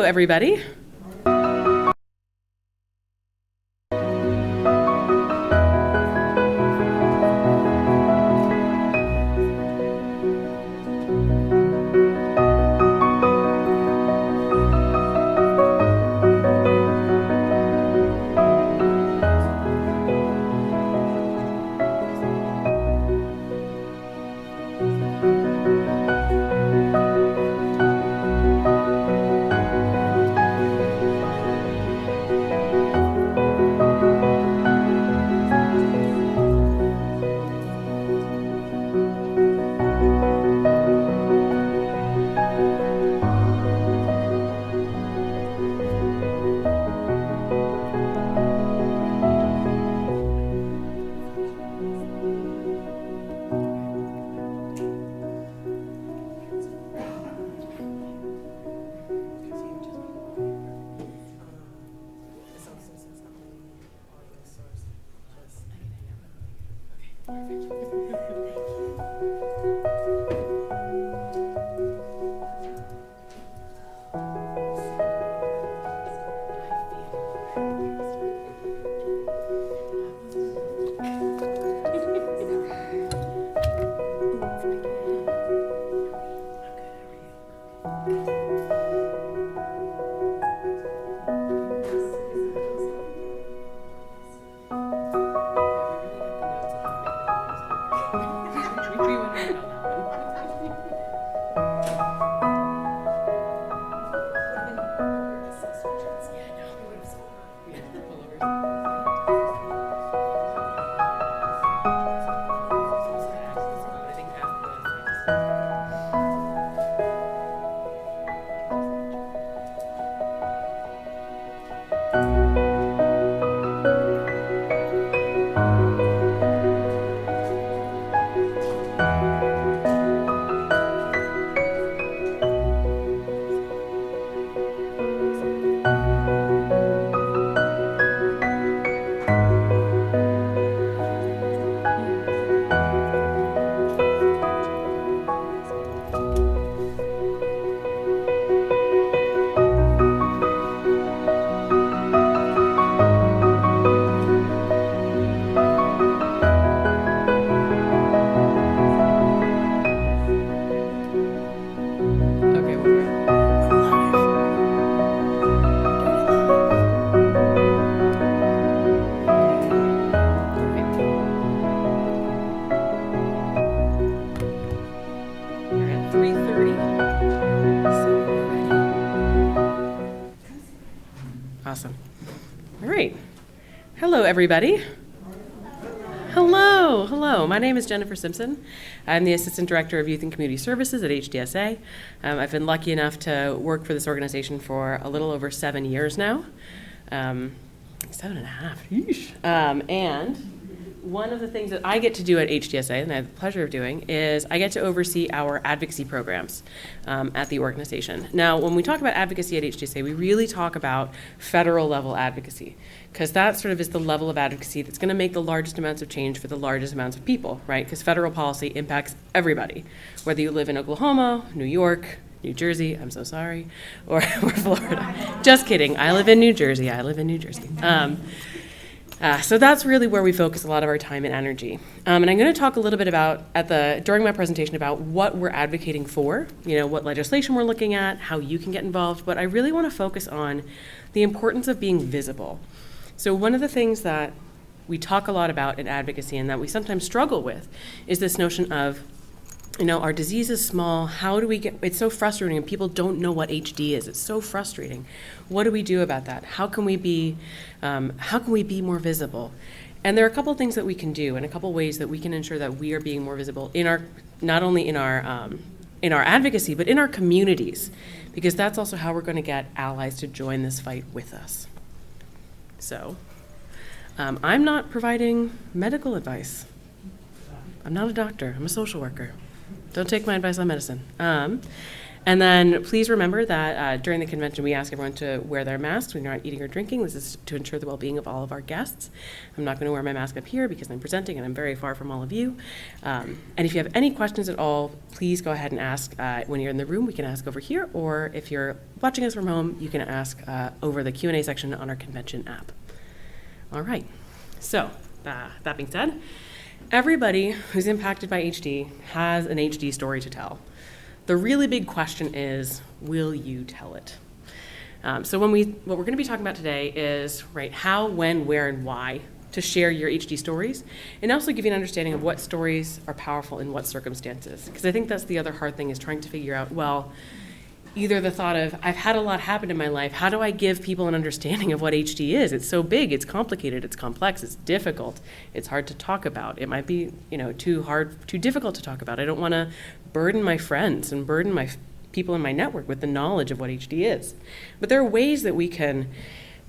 everybody. Everybody. Hello. My name is Jennifer Simpson. I'm the Assistant Director of Youth and Community Services at HDSA. I've been lucky enough to work for this organization for a little over 7 years now. 7.5. And one of the things that I get to do at HDSA, and I have the pleasure of doing, is I get to oversee our advocacy programs at the organization. Now, when we talk about advocacy at HDSA, we really talk about federal level advocacy, because that sort of is the level of advocacy that's going to make the largest amounts of change for the largest amounts of people, right? Because federal policy impacts everybody, whether you live in Oklahoma, New York, New Jersey, I'm so sorry, or Florida. Just kidding. I live in New Jersey. So that's really where we focus a lot of our time and energy. And I'm going to talk a little bit about, during my presentation, about what we're advocating for, what legislation we're looking at, how you can get involved, but I really want to focus on the importance of being visible. So one of the things that we talk a lot about in advocacy and that we sometimes struggle with is this notion of, our disease is small. How do we it's so frustrating and people don't know what HD is. It's so frustrating. What do we do about that? How can we be more visible? And there are a couple of things that we can do and a couple of ways that we can ensure that we are being more visible not only in our advocacy, but in our communities, because that's also how we're going to get allies to join this fight with us. So I'm not providing medical advice. I'm not a doctor. I'm a social worker. Don't take my advice on medicine. And then please remember that during the convention, we ask everyone to wear their masks when you're not eating or drinking. This is to ensure the well-being of all of our guests. I'm not going to wear my mask up here because I'm presenting and I'm very far from all of you. And if you have any questions at all, please go ahead and ask when you're in the room. We can ask over here, or if you're watching us from home, you can ask over the Q&A section on our convention app. All right, so that being said, everybody who's impacted by HD has an HD story to tell. The really big question is, will you tell it? So what we're going to be talking about today is, right, how, when, where, and why to share your HD stories, and also give you an understanding of what stories are powerful in what circumstances. Because I think that's the other hard thing, is trying to figure out, well, either the thought of, I've had a lot happen in my life, how do I give people an understanding of what HD is? It's so big, it's complicated, it's complex, it's difficult, it's hard to talk about. It might be, too difficult to talk about. I don't want to burden my friends and burden my people in my network with the knowledge of what HD is. But there are ways that we can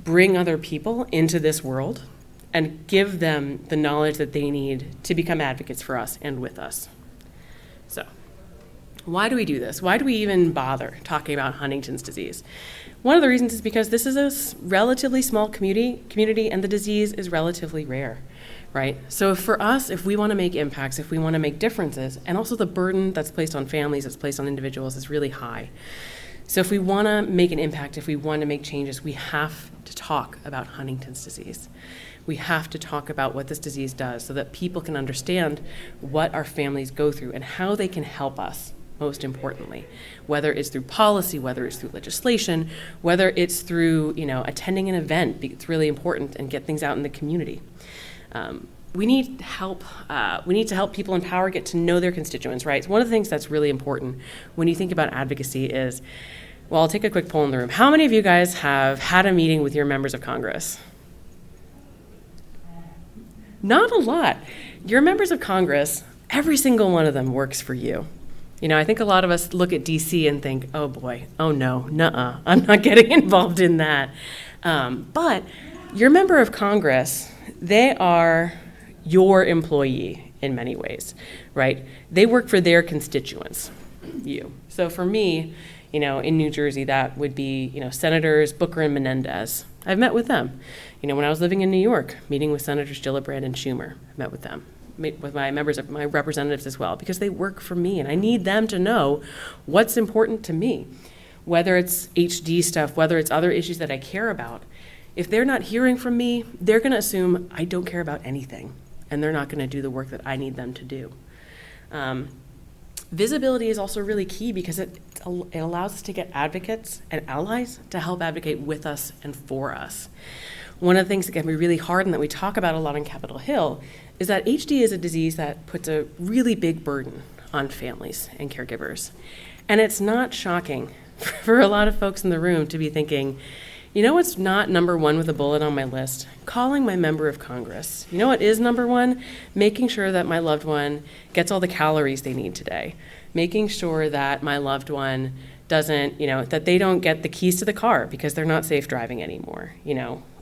bring other people into this world and give them the knowledge that they need to become advocates for us and with us. So, why do we do this? Why do we even bother talking about Huntington's disease? One of the reasons is because this is a relatively small community and the disease is relatively rare, right? So for us, if we want to make impacts, if we want to make differences, and also the burden that's placed on families, that's placed on individuals, is really high. So if we want to make an impact, if we want to make changes, we have to talk about Huntington's disease. We have to talk about what this disease does so that people can understand what our families go through and how they can help us. Most importantly, whether it's through policy, whether it's through legislation, whether it's through attending an event, it's really important, and get things out in the community. We need help. We need to help people in power get to know their constituents, right? So one of the things that's really important when you think about advocacy is, well, I'll take a quick poll in the room. How many of you guys have had a meeting with your members of Congress? Not a lot. Your members of Congress, every single one of them works for you. I think a lot of us look at DC and think, oh boy, oh no, nuh-uh, I'm not getting involved in that. But your member of Congress, they are your employee in many ways, right? They work for their constituents, you. So for me, in New Jersey, that would be, Senators Booker and Menendez. I've met with them. When I was living in New York, meeting with Senators Gillibrand and Schumer, I met with them. With my members of my representatives as well, because they work for me and I need them to know what's important to me, whether it's HD stuff, whether it's other issues that I care about. If they're not hearing from me, they're going to assume I don't care about anything, and they're not going to do the work that I need them to do. Visibility is also really key because it allows us to get advocates and allies to help advocate with us and for us. One of the things that can be really hard and that we talk about a lot on Capitol Hill is that HD is a disease that puts a really big burden on families and caregivers. And it's not shocking for a lot of folks in the room to be thinking, what's not number one with a bullet on my list? Calling my member of Congress. What is number one? Making sure that my loved one gets all the calories they need today. Making sure that my loved one doesn't, that they don't get the keys to the car because they're not safe driving anymore,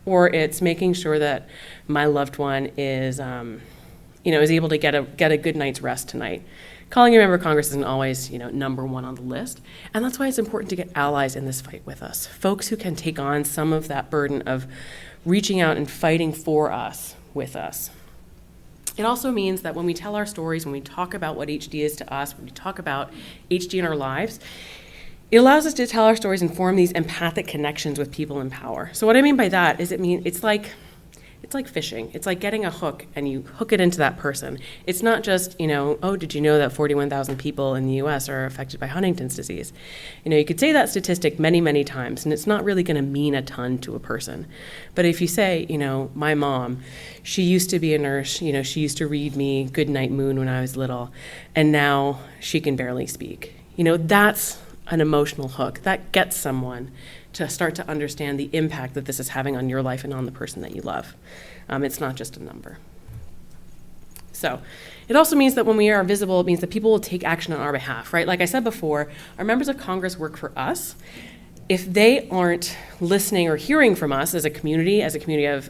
Or it's making sure that my loved one is, is able to get a good night's rest tonight. Calling your member of Congress isn't always, number one on the list, and that's why it's important to get allies in this fight with us. Folks who can take on some of that burden of reaching out and fighting for us with us. It also means that when we tell our stories, when we talk about what HD is to us, when we talk about HD in our lives, it allows us to tell our stories and form these empathic connections with people in power. So what I mean by that is it's like fishing. It's like getting a hook and you hook it into that person. It's not just, oh, did you know that 41,000 people in the US are affected by Huntington's disease? You could say that statistic many, many times and it's not really going to mean a ton to a person. But if you say, my mom, she used to be a nurse, she used to read me Goodnight Moon when I was little, and now she can barely speak. That's an emotional hook that gets someone to start to understand the impact that this is having on your life and on the person that you love. It's not just a number. So it also means that when we are visible, it means that people will take action on our behalf, right? Like I said before, our members of Congress work for us. If they aren't listening or hearing from us as a community of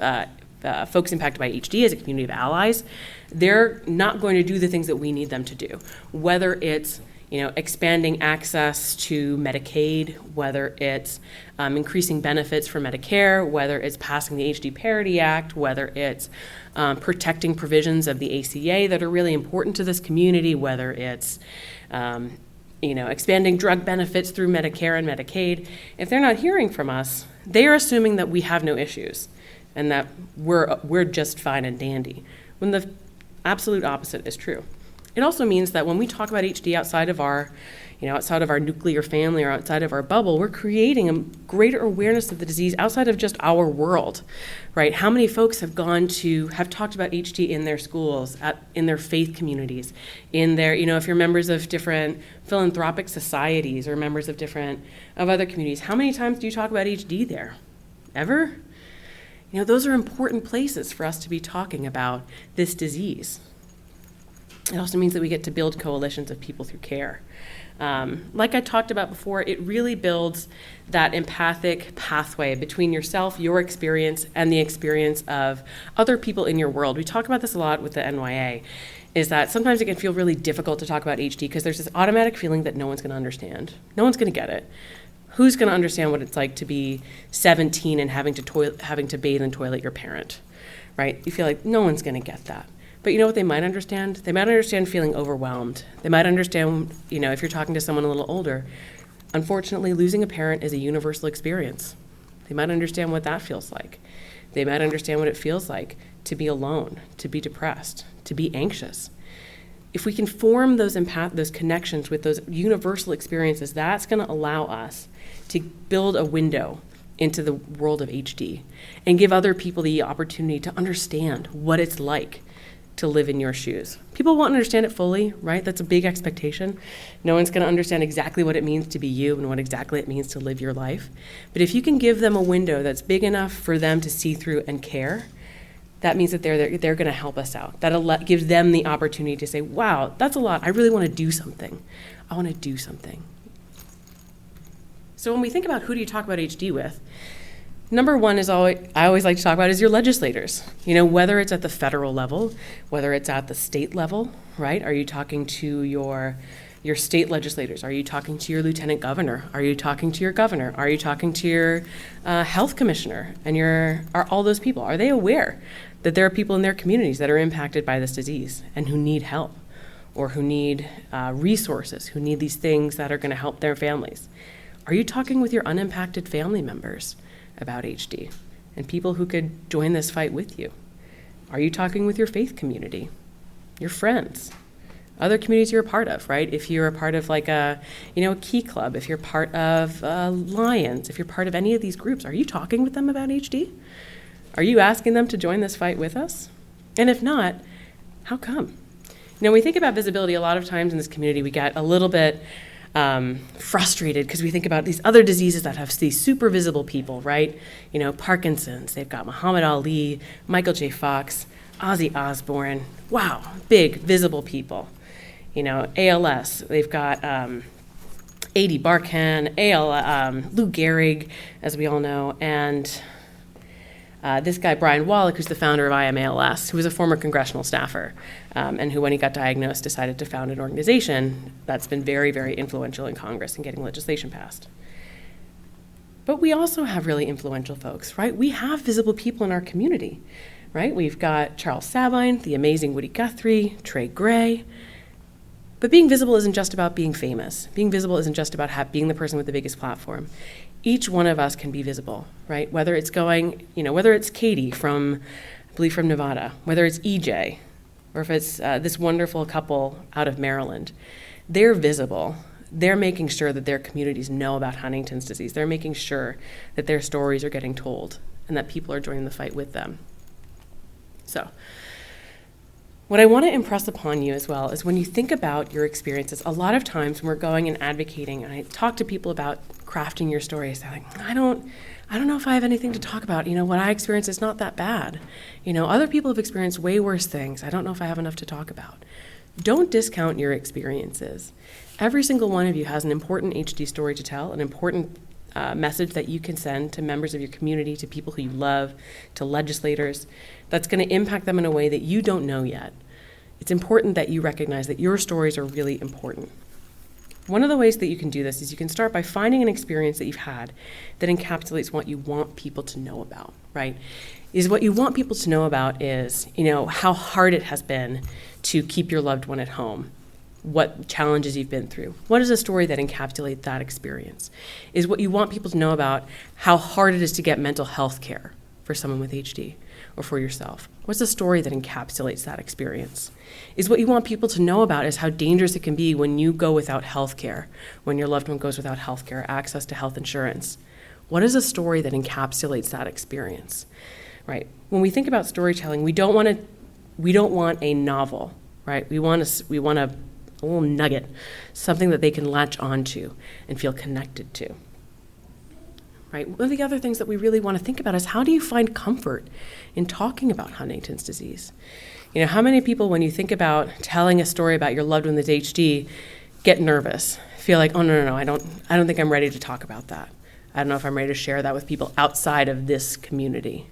folks impacted by HD, as a community of allies, they're not going to do the things that we need them to do, whether it's expanding access to Medicaid, whether it's increasing benefits for Medicare, whether it's passing the HD Parity Act, whether it's protecting provisions of the ACA that are really important to this community, whether it's expanding drug benefits through Medicare and Medicaid. If they're not hearing from us, they are assuming that we have no issues and that we're just fine and dandy, when the absolute opposite is true. It also means that when we talk about HD outside of our nuclear family or outside of our bubble, we're creating a greater awareness of the disease outside of just our world, right? How many folks have talked about HD in their schools, in their faith communities, in their, if you're members of different philanthropic societies or members of other communities, how many times do you talk about HD there? Ever? Those are important places for us to be talking about this disease. It also means that we get to build coalitions of people through care. Like I talked about before, it really builds that empathic pathway between yourself, your experience, and the experience of other people in your world. We talk about this a lot with the NYA, is that sometimes it can feel really difficult to talk about HD because there's this automatic feeling that no one's going to understand. No one's going to get it. Who's going to understand what it's like to be 17 and having to bathe and toilet your parent, right? You feel like no one's going to get that. But you know what they might understand? They might understand feeling overwhelmed. They might understand, if you're talking to someone a little older, unfortunately, losing a parent is a universal experience. They might understand what that feels like. They might understand what it feels like to be alone, to be depressed, to be anxious. If we can form those connections with those universal experiences, that's going to allow us to build a window into the world of HD and give other people the opportunity to understand what it's like to live in your shoes. People won't understand it fully, right? That's a big expectation. No one's going to understand exactly what it means to be you and what exactly it means to live your life. But if you can give them a window that's big enough for them to see through and care, that means that they're going to help us out. That gives them the opportunity to say, wow, that's a lot. I really want to do something. I want to do something. So when we think about who do you talk about HD with, number one I always like to talk about is your legislators. Whether it's at the federal level, whether it's at the state level, right? Are you talking to your state legislators? Are you talking to your lieutenant governor? Are you talking to your governor? Are you talking to your health commissioner? And are all those people, are they aware that there are people in their communities that are impacted by this disease and who need help or who need resources, who need these things that are going to help their families? Are you talking with your unimpacted family members about HD and people who could join this fight with you? Are you talking with your faith community, your friends, other communities you're a part of, right? If you're a part of like a Key Club, if you're part of Lions, if you're part of any of these groups, are you talking with them about HD? Are you asking them to join this fight with us? And if not, how come? When we think about visibility, a lot of times in this community, we get a little bit frustrated because we think about these other diseases that have these super visible people, right? Parkinson's, they've got Muhammad Ali, Michael J. Fox, Ozzy Osbourne. Wow, big, visible people. ALS, they've got A.D. Barkan, Lou Gehrig, as we all know, and this guy, Brian Wallach, who's the founder of IMALS, who was a former congressional staffer, and who, when he got diagnosed, decided to found an organization that's been very, very influential in Congress in getting legislation passed. But we also have really influential folks, right? We have visible people in our community, right? We've got Charles Sabine, the amazing Woody Guthrie, Trey Gray. But being visible isn't just about being famous. Being visible isn't just about being the person with the biggest platform. Each one of us can be visible, right? Whether it's whether it's Katie from Nevada, whether it's EJ, or if it's this wonderful couple out of Maryland, they're visible. They're making sure that their communities know about Huntington's disease. They're making sure that their stories are getting told and that people are joining the fight with them. So, what I want to impress upon you as well is when you think about your experiences, a lot of times when we're going and advocating, and I talk to people about crafting your stories, they're like, I don't know if I have anything to talk about. What I experienced is not that bad. Other people have experienced way worse things. I don't know if I have enough to talk about. Don't discount your experiences. Every single one of you has an important HD story to tell, an important message that you can send to members of your community, to people who you love, to legislators, that's going to impact them in a way that you don't know yet. It's important that you recognize that your stories are really important. One of the ways that you can do this is you can start by finding an experience that you've had that encapsulates what you want people to know about, right? Is what you want people to know about is, how hard it has been to keep your loved one at home, what challenges you've been through. What is a story that encapsulates that experience? Is what you want people to know about how hard it is to get mental health care for someone with HD or for yourself? What's a story that encapsulates that experience? Is what you want people to know about is how dangerous it can be when you go without health care, when your loved one goes without health care, access to health insurance. What is a story that encapsulates that experience, right? When we think about storytelling, we don't want a novel, right? We want a little nugget, something that they can latch onto and feel connected to. Right? One of the other things that we really want to think about is how do you find comfort in talking about Huntington's disease? How many people, when you think about telling a story about your loved one with HD, get nervous, feel like, oh, no, I don't think I'm ready to talk about that. I don't know if I'm ready to share that with people outside of this community.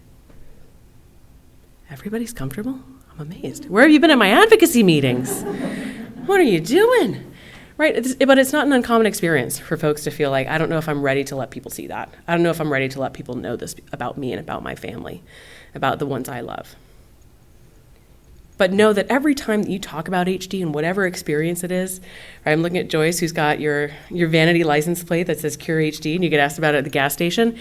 Everybody's comfortable? I'm amazed. Where have you been at my advocacy meetings? What are you doing? Right, but it's not an uncommon experience for folks to feel like, I don't know if I'm ready to let people see that. I don't know if I'm ready to let people know this about me and about my family, about the ones I love. But know that every time that you talk about HD and whatever experience it is, right, I'm looking at Joyce, who's got your vanity license plate that says Cure HD, and you get asked about it at the gas station.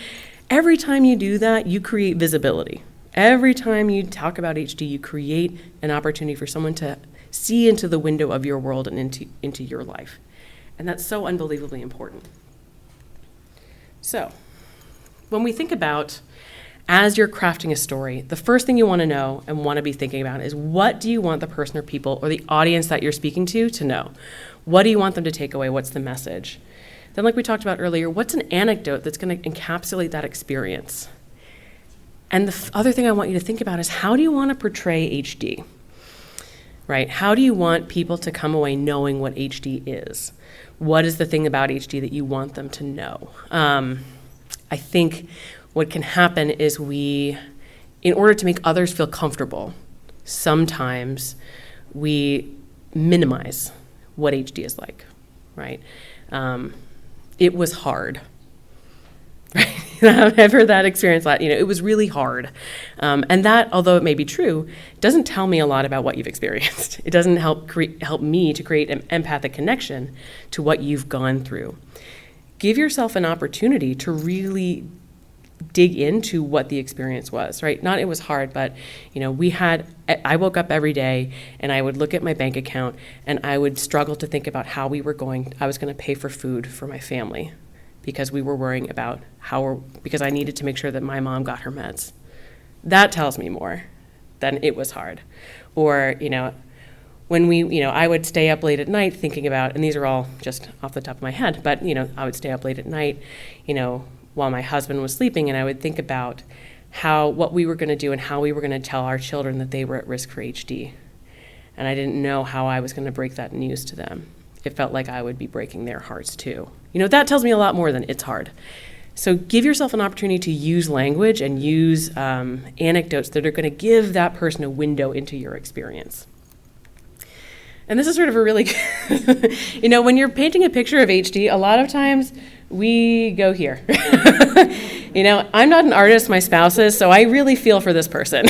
Every time you do that, you create visibility. Every time you talk about HD, you create an opportunity for someone to see into the window of your world and into your life. And that's so unbelievably important. So, when we think about, as you're crafting a story, the first thing you want to know and want to be thinking about is, what do you want the person or people or the audience that you're speaking to know? What do you want them to take away? What's the message? Then, like we talked about earlier, what's an anecdote that's going to encapsulate that experience? And the other thing I want you to think about is, how do you want to portray HD? Right? How do you want people to come away knowing what HD is? What is the thing about HD that you want them to know? I think what can happen is in order to make others feel comfortable, sometimes we minimize what HD is like, right? It was hard. Right? I've heard that experience a lot. It was really hard. And that, although it may be true, doesn't tell me a lot about what you've experienced. It doesn't help me to create an empathic connection to what you've gone through. Give yourself an opportunity to really dig into what the experience was, right? Not it was hard, but I woke up every day and I would look at my bank account and I would struggle to think about how I was going to pay for food for my family, because we were worrying about because I needed to make sure that my mom got her meds. That tells me more than it was hard. Or, when I would stay up late at night thinking about, and these are all just off the top of my head, but, I would stay up late at night, while my husband was sleeping, and I would think about what we were going to do and how we were going to tell our children that they were at risk for HD. And I didn't know how I was going to break that news to them. It felt like I would be breaking their hearts too. That tells me a lot more than it's hard. So give yourself an opportunity to use language and use anecdotes that are going to give that person a window into your experience. And this is sort of a really, when you're painting a picture of HD, a lot of times we go here. I'm not an artist, my spouse is, so I really feel for this person.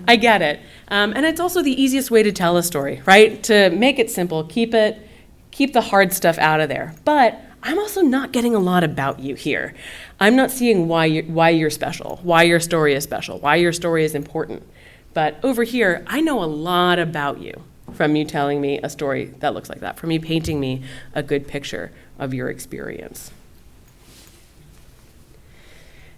I get it. And it's also the easiest way to tell a story, right? To make it simple, keep the hard stuff out of there. But I'm also not getting a lot about you here. I'm not seeing why you're special, why your story is special, why your story is important. But over here, I know a lot about you from you telling me a story that looks like that, from you painting me a good picture of your experience.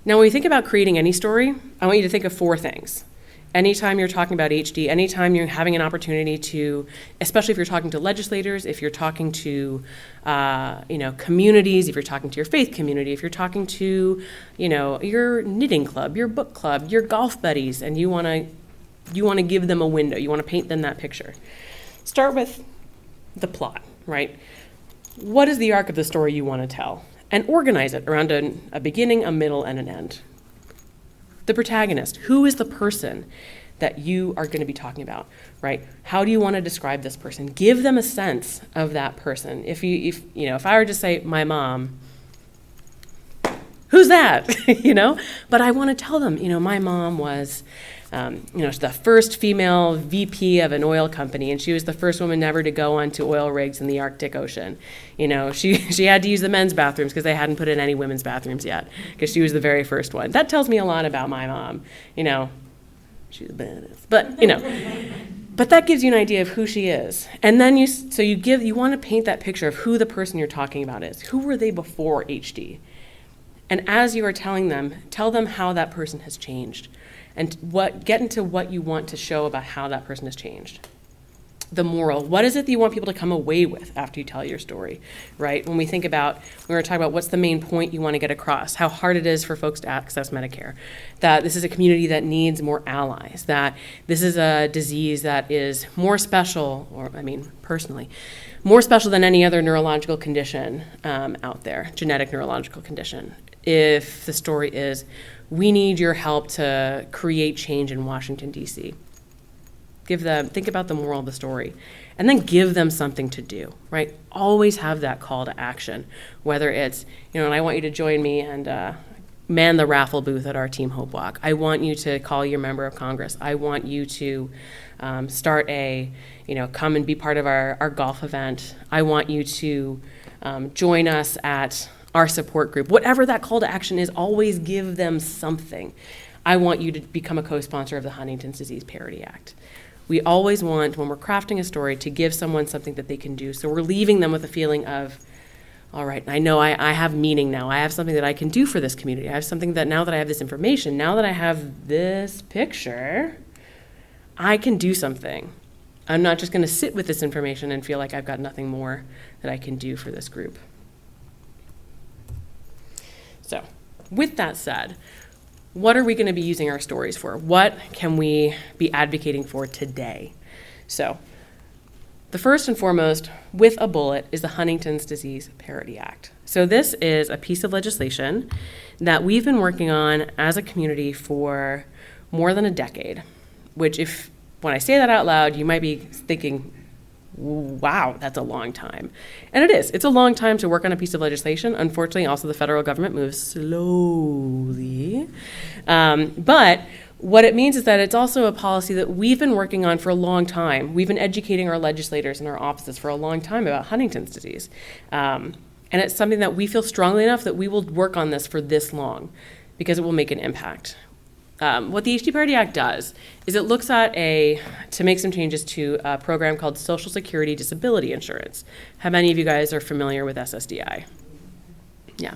Now, when you think about creating any story, I want you to think of 4 things. Anytime you're talking about HD, anytime you're having an opportunity to, especially if you're talking to legislators, if you're talking to, communities, if you're talking to your faith community, if you're talking to, your knitting club, your book club, your golf buddies, and you want to give them a window, you want to paint them that picture. Start with the plot, right? What is the arc of the story you want to tell? And organize it around a beginning, a middle, and an end. The protagonist, who is the person that you are going to be talking about, right? How do you want to describe this person? Give them a sense of that person. If I were to say my mom, who's that? But I want to tell them, my mom was, she's the first female VP of an oil company, and she was the first woman ever to go onto oil rigs in the Arctic Ocean. She had to use the men's bathrooms because they hadn't put in any women's bathrooms yet, because she was the very first one. That tells me a lot about my mom. She's a badass, but that gives you an idea of who she is. And then you want to paint that picture of who the person you're talking about is. Who were they before HD? And as you are telling them, tell them how that person has changed, and get into what you want to show about how that person has changed. The moral, what is it that you want people to come away with after you tell your story, right? When we talk about what's the main point you want to get across, how hard it is for folks to access Medicare, that this is a community that needs more allies, that this is a disease that is more special, personally, more special than any other neurological condition out there, genetic neurological condition. If the story is, we need your help to create change in Washington, D.C., think about the moral of the story, and then give them something to do, right? Always have that call to action, whether it's, and I want you to join me and man the raffle booth at our Team Hope Walk. I want you to call your member of Congress. I want you to start come and be part of our golf event. I want you to join us at our support group. Whatever that call to action is, always give them something. I want you to become a co-sponsor of the Huntington's Disease Parity Act. We always want, when we're crafting a story, to give someone something that they can do. So we're leaving them with a feeling of, all right, I know I have meaning now. I have something that I can do for this community. I have something that now that I have this information, now that I have this picture, I can do something. I'm not just going to sit with this information and feel like I've got nothing more that I can do for this group. So with that said, what are we going to be using our stories for? What can we be advocating for today? So the first and foremost, with a bullet, is the Huntington's Disease Parity Act. So this is a piece of legislation that we've been working on as a community for more than a decade, which when I say that out loud, you might be thinking, wow, that's a long time. And it is. It's a long time to work on a piece of legislation. Unfortunately, also the federal government moves slowly. But what it means is that it's also a policy that we've been working on for a long time. We've been educating our legislators in our offices for a long time about Huntington's disease. And it's something that we feel strongly enough that we will work on this for this long because it will make an impact. What the HD Parity Act does is it looks at to make some changes to a program called Social Security Disability Insurance. How many of you guys are familiar with SSDI? Yeah.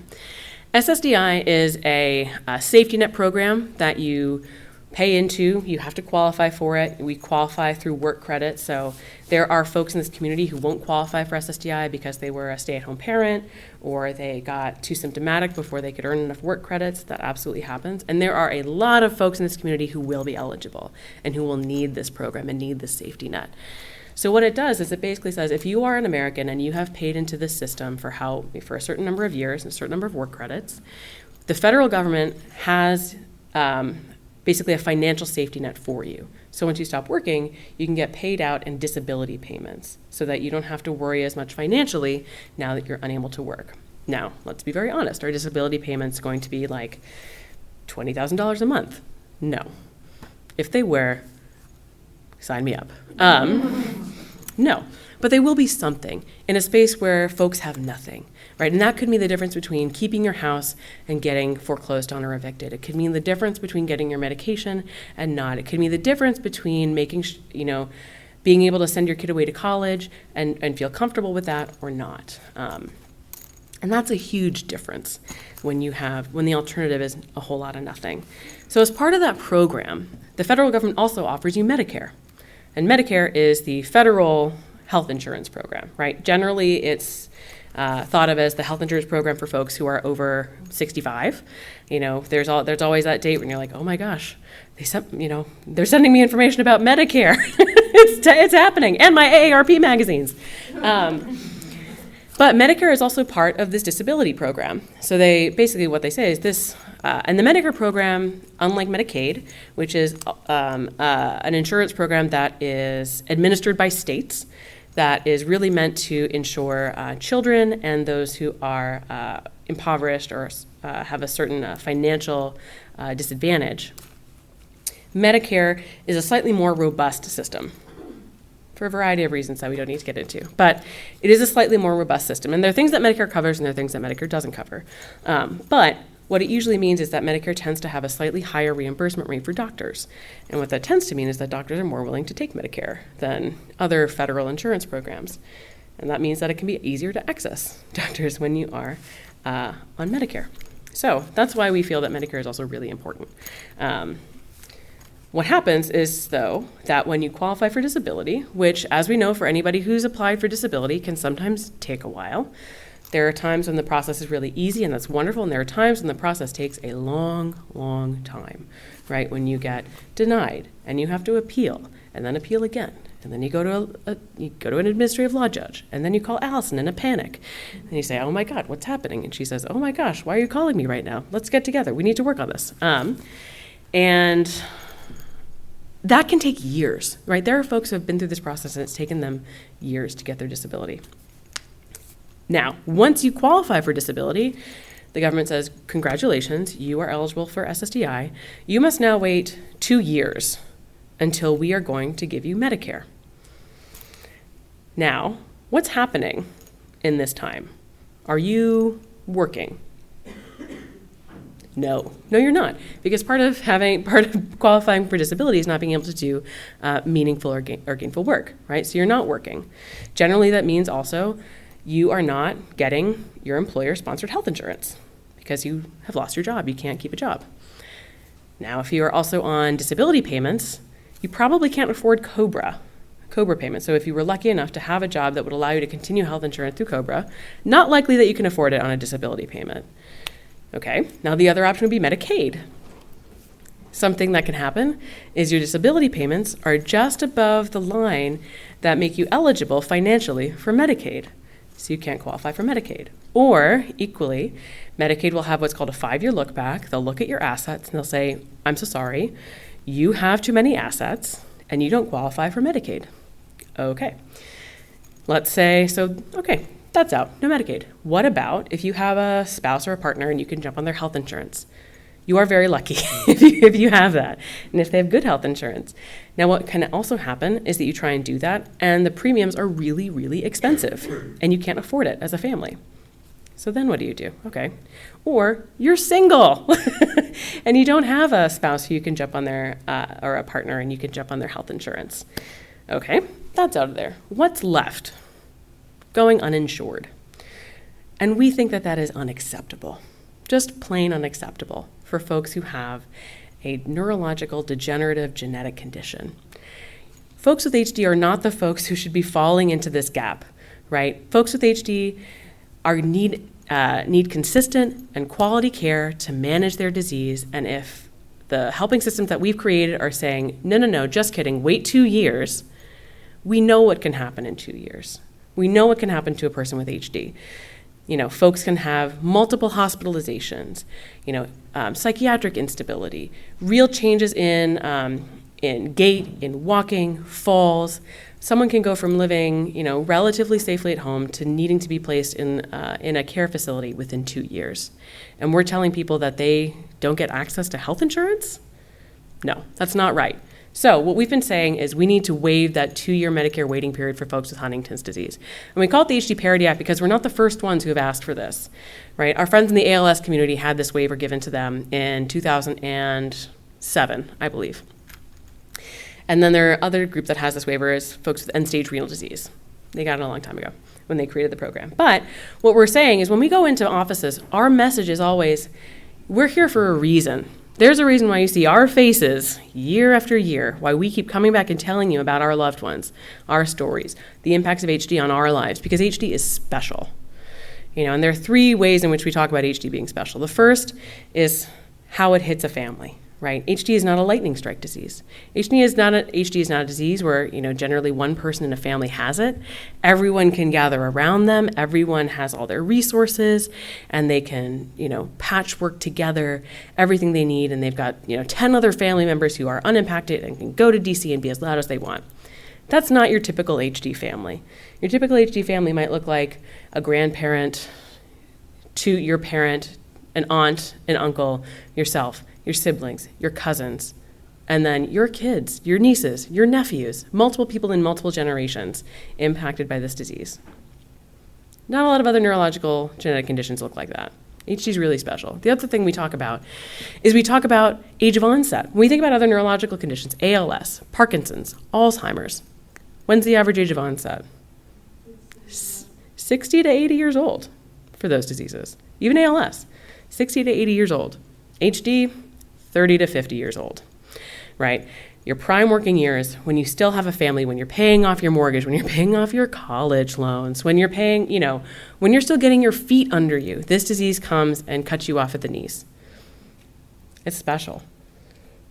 SSDI is a safety net program that you pay into. You have to qualify for it. We qualify through work credit. So there are folks in this community who won't qualify for SSDI because they were a stay-at-home parent or they got too symptomatic before they could earn enough work credits. That absolutely happens. And there are a lot of folks in this community who will be eligible and who will need this program and need this safety net. So what it does is it basically says if you are an American and you have paid into this system for a certain number of years and a certain number of work credits, the federal government has basically a financial safety net for you. So once you stop working, you can get paid out in disability payments so that you don't have to worry as much financially now that you're unable to work. Now, let's be very honest. Are disability payments going to be like $20,000 a month? No. If they were, sign me up. No. But they will be something in a space where folks have nothing, right? And that could mean the difference between keeping your house and getting foreclosed on or evicted. It could mean the difference between getting your medication and not. It could mean the difference between being able to send your kid away to college and feel comfortable with that or not. And that's a huge difference when the alternative is a whole lot of nothing. So as part of that program, the federal government also offers you Medicare. And Medicare is the federal health insurance program, right? Generally, it's thought of as the health insurance program for folks who are over 65. There's always that date when you're like, oh my gosh, they're sending me information about Medicare. It's happening, and my AARP magazines. But Medicare is also part of this disability program. So what they say is this And the Medicare program, unlike Medicaid, which is an insurance program that is administered by states, that is really meant to ensure children and those who are impoverished or have a certain financial disadvantage. Medicare is a slightly more robust system for a variety of reasons that we don't need to get into. But it is a slightly more robust system. And there are things that Medicare covers and there are things that Medicare doesn't cover. But what it usually means is that Medicare tends to have a slightly higher reimbursement rate for doctors. And what that tends to mean is that doctors are more willing to take Medicare than other federal insurance programs. And that means that it can be easier to access doctors when you are on Medicare. So that's why we feel that Medicare is also really important. What happens is, though, that when you qualify for disability, which, as we know, for anybody who's applied for disability can sometimes take a while, there are times when the process is really easy, and that's wonderful, and there are times when the process takes a long, long time, right? When you get denied, and you have to appeal, and then appeal again, and then you go to an administrative law judge, and then you call Allison in a panic, and you say, "Oh my God, what's happening?" And she says, "Oh my gosh, why are you calling me right now? Let's get together. We need to work on this." And that can take years, right? There are folks who have been through this process and it's taken them years to get their disability. Now, once you qualify for disability, the government says, congratulations, you are eligible for SSDI. You must now wait 2 years until we are going to give you Medicare. Now, what's happening in this time? Are you working? No, you're not, because part of qualifying for disability is not being able to do meaningful or gainful work, right? So you're not working. Generally, that means also you are not getting your employer-sponsored health insurance because you have lost your job. You can't keep a job. Now, if you are also on disability payments, you probably can't afford COBRA payments. So if you were lucky enough to have a job that would allow you to continue health insurance through COBRA, not likely that you can afford it on a disability payment. Okay, now the other option would be Medicaid. Something that can happen is your disability payments are just above the line that make you eligible financially for Medicaid. So you can't qualify for Medicaid. Or, equally, Medicaid will have what's called a 5-year look back. They'll look at your assets and they'll say, I'm so sorry, you have too many assets and you don't qualify for Medicaid. Okay, let's say, okay, that's out, no Medicaid. What about if you have a spouse or a partner and you can jump on their health insurance? You are very lucky if you have that, and if they have good health insurance. Now, what can also happen is that you try and do that, and the premiums are really, really expensive, and you can't afford it as a family. So then what do? Okay. Or you're single, and you don't have a spouse who you can jump on their, or a partner, and you can jump on their health insurance. Okay, that's out of there. What's left? Going uninsured. And we think that that is unacceptable, just plain unacceptable for folks who have a neurological degenerative genetic condition. Folks with HD are not the folks who should be falling into this gap, right? Folks with HD need consistent and quality care to manage their disease, and if the helping systems that we've created are saying, no, just kidding, wait 2 years, we know what can happen in 2 years. We know what can happen to a person with HD. Folks can have multiple hospitalizations, psychiatric instability, real changes in gait, in walking, falls. Someone can go from living, relatively safely at home to needing to be placed in a care facility within 2 years. And we're telling people that they don't get access to health insurance? No, that's not right. So what we've been saying is we need to waive that 2-year Medicare waiting period for folks with Huntington's disease. And we call it the HD Parity Act because we're not the first ones who have asked for this, right? Our friends in the ALS community had this waiver given to them in 2007, I believe. And then there are other group that has this waiver is folks with end-stage renal disease. They got it a long time ago when they created the program. But what we're saying is when we go into offices, our message is always, we're here for a reason. There's a reason why you see our faces year after year, why we keep coming back and telling you about our loved ones, our stories, the impacts of HD on our lives, because HD is special. And there are 3 ways in which we talk about HD being special. The first is how it hits a family, right? HD is not a lightning strike disease. HD is not a disease where, generally one person in a family has it. Everyone can gather around them. Everyone has all their resources, and they can, patchwork together everything they need, and they've got, 10 other family members who are unimpacted and can go to DC and be as loud as they want. That's not your typical HD family. Your typical HD family might look like a grandparent to your parent, an aunt, an uncle, yourself, your siblings, your cousins, and then your kids, your nieces, your nephews, multiple people in multiple generations impacted by this disease. Not a lot of other neurological genetic conditions look like that. HD is really special. The other thing we talk about is age of onset. When we think about other neurological conditions, ALS, Parkinson's, Alzheimer's, when's the average age of onset? 60 to 80 years old for those diseases. Even ALS, 60 to 80 years old. HD, 30 to 50 years old, right? Your prime working years, when you still have a family, when you're paying off your mortgage, when you're paying off your college loans, when you're paying, when you're still getting your feet under you, this disease comes and cuts you off at the knees. It's special.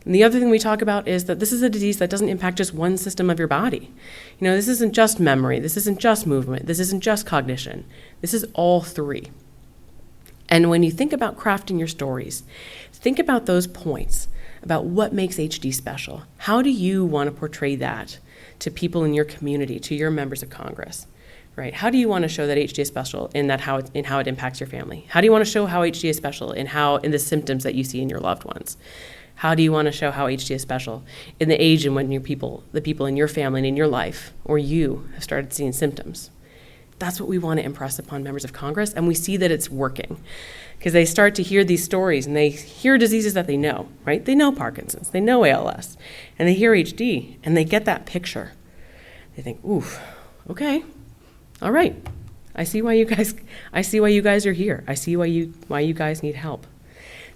And the other thing we talk about is that this is a disease that doesn't impact just one system of your body. This isn't just memory, this isn't just movement, this isn't just cognition. This is all three. And when you think about crafting your stories, think about those points, about what makes HD special. How do you want to portray that to people in your community, to your members of Congress, right? How do you want to show that HD is special in how it impacts your family? How do you want to show how HD is special in the symptoms that you see in your loved ones? How do you want to show how HD is special in the age and when the people in your family and in your life, or you, have started seeing symptoms? That's what we want to impress upon members of Congress, and we see that it's working because they start to hear these stories and they hear diseases that they know, right? They know Parkinson's, they know ALS, and they hear HD and they get that picture. They think, oof, okay, all right. I see why you guys are here. I see why you guys need help.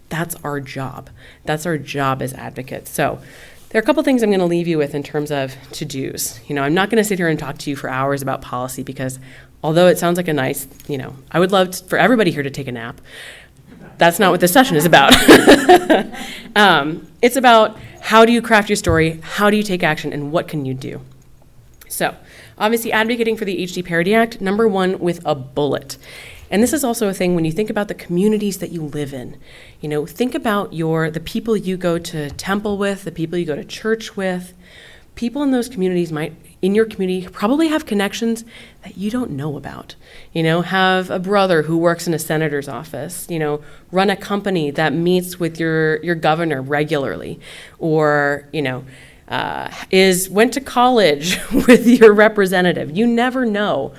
That's our job. That's our job as advocates. So there are a couple things I'm going to leave you with in terms of to-dos. I'm not going to sit here and talk to you for hours about policy because although it sounds like a nice, I would love for everybody here to take a nap. That's not what this session is about. It's about how do you craft your story, how do you take action, and what can you do? So obviously advocating for the HD Parity Act, number one, with a bullet. And this is also a thing when you think about the communities that you live in. Think about the people you go to temple with, the people you go to church with. People in those communities in your community probably have connections that you don't know about. Have a brother who works in a senator's office, run a company that meets with your governor regularly, or, went to college with your representative. You never know.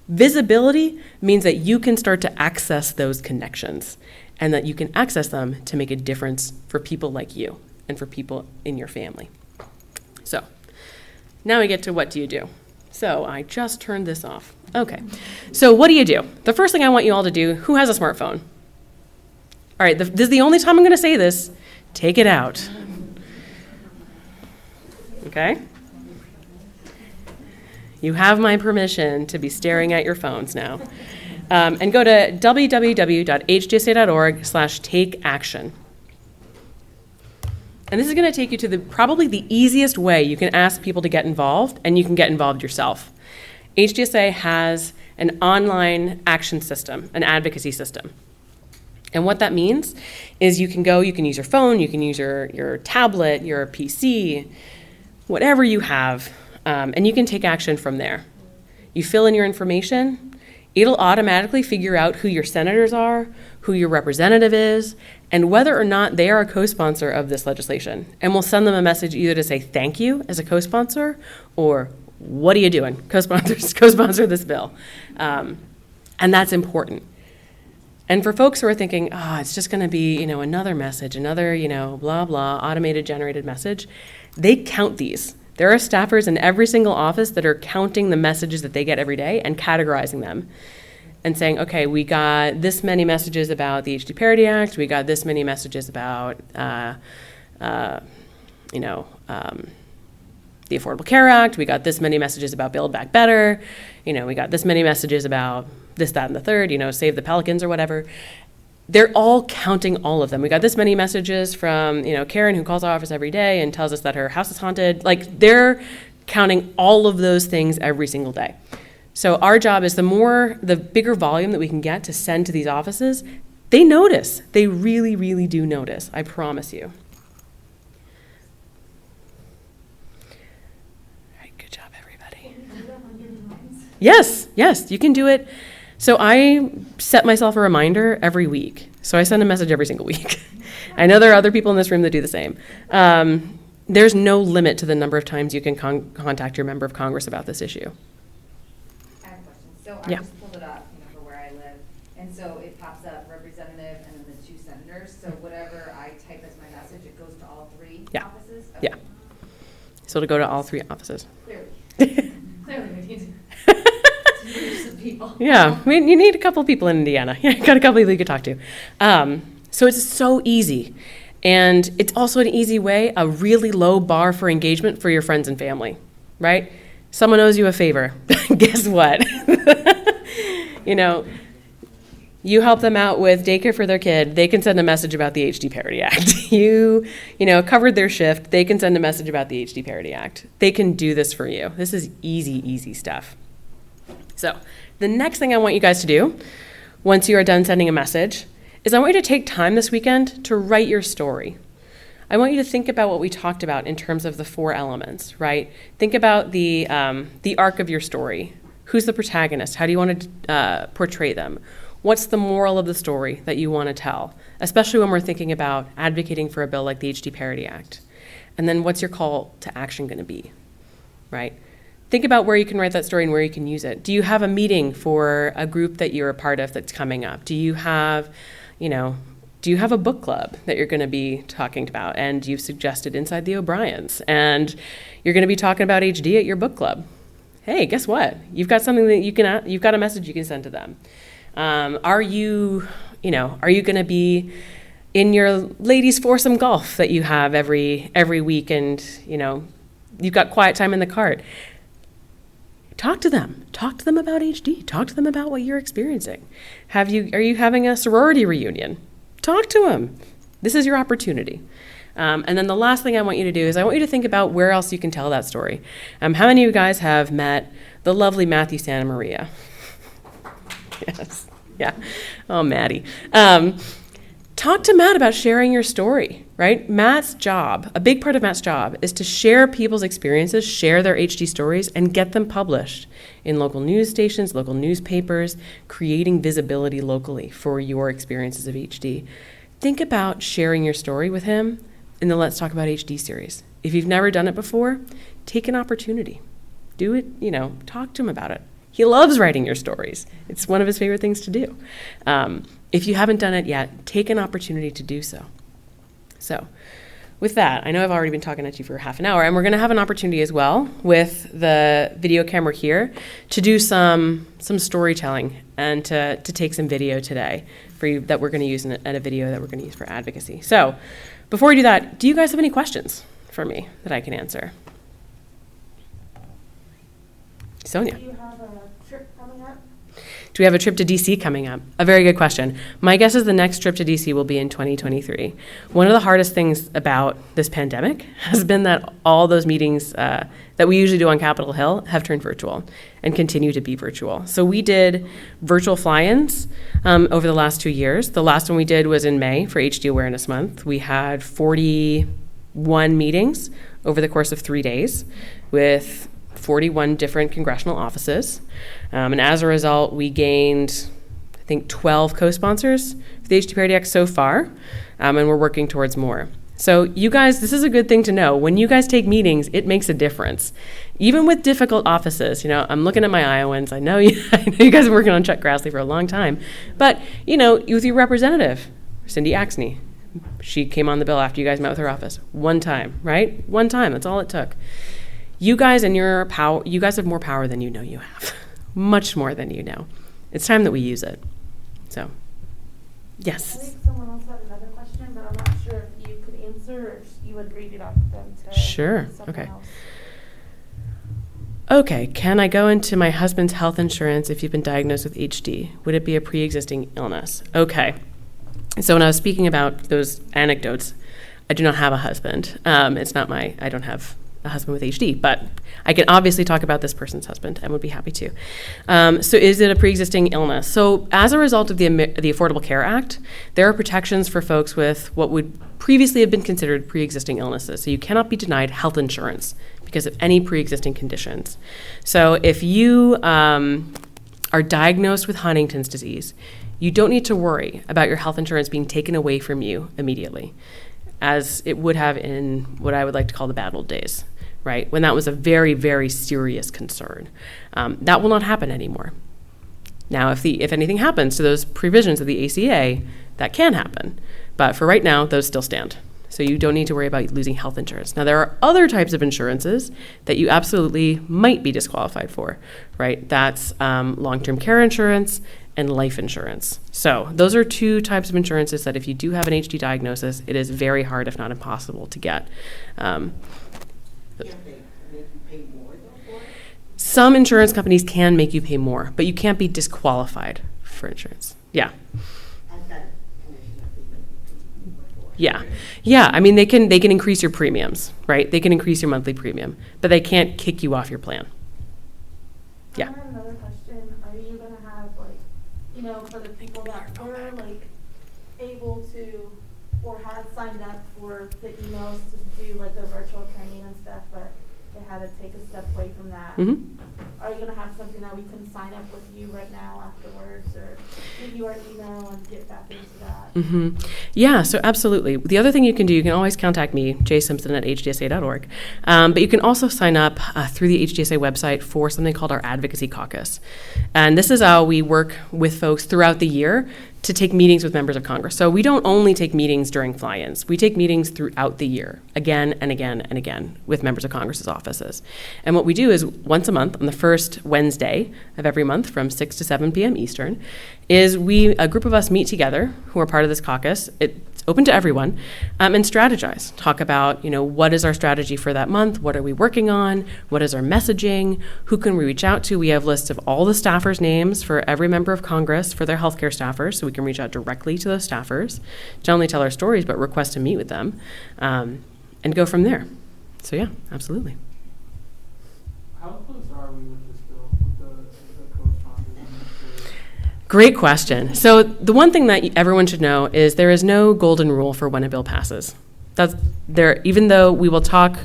Visibility means that you can start to access those connections and that you can access them to make a difference for people like you and for people in your family. So now we get to what do you do? So I just turned this off. Okay, so what do you do? The first thing I want you all to do, who has a smartphone? All right, this is the only time I'm gonna say this. Take it out. Okay? You have my permission to be staring at your phones now. And go to www.hdsa.org/takeaction. And this is going to take you to probably the easiest way you can ask people to get involved, and you can get involved yourself. HDSA has an online action system, an advocacy system. And what that means is you can use your phone, you can use your tablet, your PC, whatever you have, and you can take action from there. You fill in your information, it'll automatically figure out who your senators are, who your representative is, and whether or not they are a co-sponsor of this legislation. And we'll send them a message either to say thank you as a co-sponsor, or what are you doing? Co-sponsor this bill. And that's important. And for folks who are thinking, it's just gonna be, another message, another, blah, blah, automated generated message, they count these. There are staffers in every single office that are counting the messages that they get every day and categorizing them and saying, okay, we got this many messages about the HD Parity Act, we got this many messages about, the Affordable Care Act, we got this many messages about Build Back Better, we got this many messages about this, that, and the third, Save the Pelicans or whatever. they're all counting all of them. We got this many messages from, Karen, who calls our office every day and tells us that her house is haunted. Like, they're counting all of those things every single day. So our job is the bigger volume that we can get to send to these offices, they notice. They really, really do notice. I promise you. All right, good job, everybody. Yes, you can do it. So I set myself a reminder every week. So I send a message every single week. I know there are other people in this room that do the same. There's no limit to the number of times you can contact your member of Congress about this issue. I have a question. So I just pulled it up, for where I live, and so it pops up representative and then the 2 senators. So whatever I type as my message, it goes to all 3 offices? Okay. Yeah. So it'll go to all 3 offices. Clearly we need to use some people. Yeah, I mean, you need a couple of people in Indiana. You got a couple of people you could talk to. So it's so easy. And it's also an easy way, a really low bar for engagement for your friends and family, right? Someone owes you a favor. Guess what? You help them out with daycare for their kid, they can send a message about the HD Parity Act. You covered their shift, they can send a message about the HD Parity Act. They can do this for you. This is easy, easy stuff. So the next thing I want you guys to do, once you are done sending a message, is I want you to take time this weekend to write your story. I want you to think about what we talked about in terms of the 4 elements, right? Think about the arc of your story. Who's the protagonist? How do you want to portray them? What's the moral of the story that you want to tell, especially when we're thinking about advocating for a bill like the HD Parity Act? And then what's your call to action going to be, right? Think about where you can write that story and where you can use it. Do you have a meeting for a group that you're a part of that's coming up? Do you have a book club that you're going to be talking about and you've suggested inside the O'Briens and you're going to be talking about HD at your book club? Hey, guess what? You've got something that you've got a message you can send to them. Are you going to be in your ladies foursome golf that you have every week and, you've got quiet time in the cart? Talk to them. Talk to them about HD. Talk to them about what you're experiencing. Are you having a sorority reunion? Talk to them. This is your opportunity. And then the last thing I want you to do is I want you to think about where else you can tell that story. How many of you guys have met the lovely Matthew Santa Maria? Yes. Yeah. Oh, Maddie. Talk to Matt about sharing your story, right? Matt's job, a big part of Matt's job, is to share people's experiences, share their HD stories, and get them published in local news stations, local newspapers, creating visibility locally for your experiences of HD. Think about sharing your story with him in the Let's Talk About HD series. If you've never done it before, take an opportunity. Do it, talk to him about it. He loves writing your stories. It's one of his favorite things to do. If you haven't done it yet, take an opportunity to do so. So with that, I know I've already been talking at you for half an hour, and we're going to have an opportunity as well with the video camera here to do some storytelling and to take some video today for you that we're going to use in a video that we're going to use for advocacy. So before we do that, do you guys have any questions for me that I can answer? Sonia. Do you have a trip coming up? Do we have a trip to DC coming up? A very good question. My guess is the next trip to DC will be in 2023. One of the hardest things about this pandemic has been that all those meetings that we usually do on Capitol Hill have turned virtual and continue to be virtual. So we did virtual fly-ins over the last 2 years. The last one we did was in May for HD Awareness Month. We had 41 meetings over the course of 3 days with 41 different congressional offices. And as a result, we gained, I think, 12 co-sponsors for the HD Parity Act so far, and we're working towards more. So you guys, this is a good thing to know. When you guys take meetings, it makes a difference. Even with difficult offices, I'm looking at my Iowans. I know you guys have been working on Chuck Grassley for a long time. But, with your representative, Cindy Axney, she came on the bill after you guys met with her office. One time, right? One time, that's all it took. You guys and your power, you guys have more power than you know you have. Much more than you know. It's time that we use it. So, yes. I think someone else had another question, but I'm not sure if you could answer or if you would read it off them to Sure. someone Okay. else. Okay, can I go into my husband's health insurance if you've been diagnosed with HD? Would it be a pre-existing illness? Okay. So when I was speaking about those anecdotes, I do not have a husband. I don't have a husband with HD, but I can obviously talk about this person's husband and would be happy to. So is it a pre-existing illness? So as a result of the Affordable Care Act, there are protections for folks with what would previously have been considered pre-existing illnesses. So you cannot be denied health insurance because of any pre-existing conditions. So if you are diagnosed with Huntington's disease, you don't need to worry about your health insurance being taken away from you immediately, as it would have in what I would like to call the bad old days, right? When that was a very, very serious concern. That will not happen anymore. Now, if anything happens to those provisions of the ACA, that can happen. But for right now, those still stand. So you don't need to worry about losing health insurance. Now, there are other types of insurances that you absolutely might be disqualified for, right? That's long-term care insurance and life insurance. So those are two types of insurances that if you do have an HD diagnosis, it is very hard, if not impossible, to get. Some insurance companies can make you pay more, but you can't be disqualified for insurance. Yeah. Yeah. I mean, they can increase your premiums, right? They can increase your monthly premium, but they can't kick you off your plan. Yeah. I have another question. Are you gonna have for the people that were able to or had signed up for the emails to do the virtual training and stuff, but they had to take a step away from that? Mm-hmm. Are you gonna have something that we can sign up with you right now afterwards, or give you our email and get back into that? Mm-hmm. Yeah, so absolutely. The other thing you can do, you can always contact me, jsimpson@hdsa.org. But you can also sign up through the HDSA website for something called our Advocacy Caucus. And this is how we work with folks throughout the year to take meetings with members of Congress. So we don't only take meetings during fly-ins. We take meetings throughout the year, again and again and again, with members of Congress's offices. And what we do is once a month, on the first Wednesday of every month from 6 to 7 p.m. Eastern, is a group of us meet together who are part of this caucus. It's open to everyone, and strategize. Talk about, what is our strategy for that month? What are we working on? What is our messaging? Who can we reach out to? We have lists of all the staffers' names for every member of Congress for their healthcare staffers, so we can reach out directly to those staffers, not only tell our stories, but request to meet with them, and go from there. So yeah, absolutely. How close are we with this bill, with the co-sponsors? Great question. So the one thing that everyone should know is there is no golden rule for when a bill passes. That's there, even though we will talk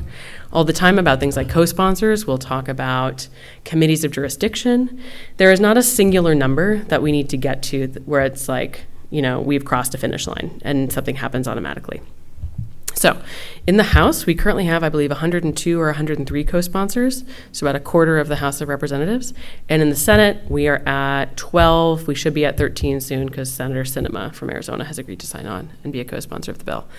all the time about things like co-sponsors, we'll talk about committees of jurisdiction. There is not a singular number that we need to get to where it's we've crossed a finish line and something happens automatically. So in the House, we currently have, I believe, 102 or 103 co-sponsors, so about a quarter of the House of Representatives. And in the Senate, we are at 12. We should be at 13 soon because Senator Sinema from Arizona has agreed to sign on and be a co-sponsor of the bill.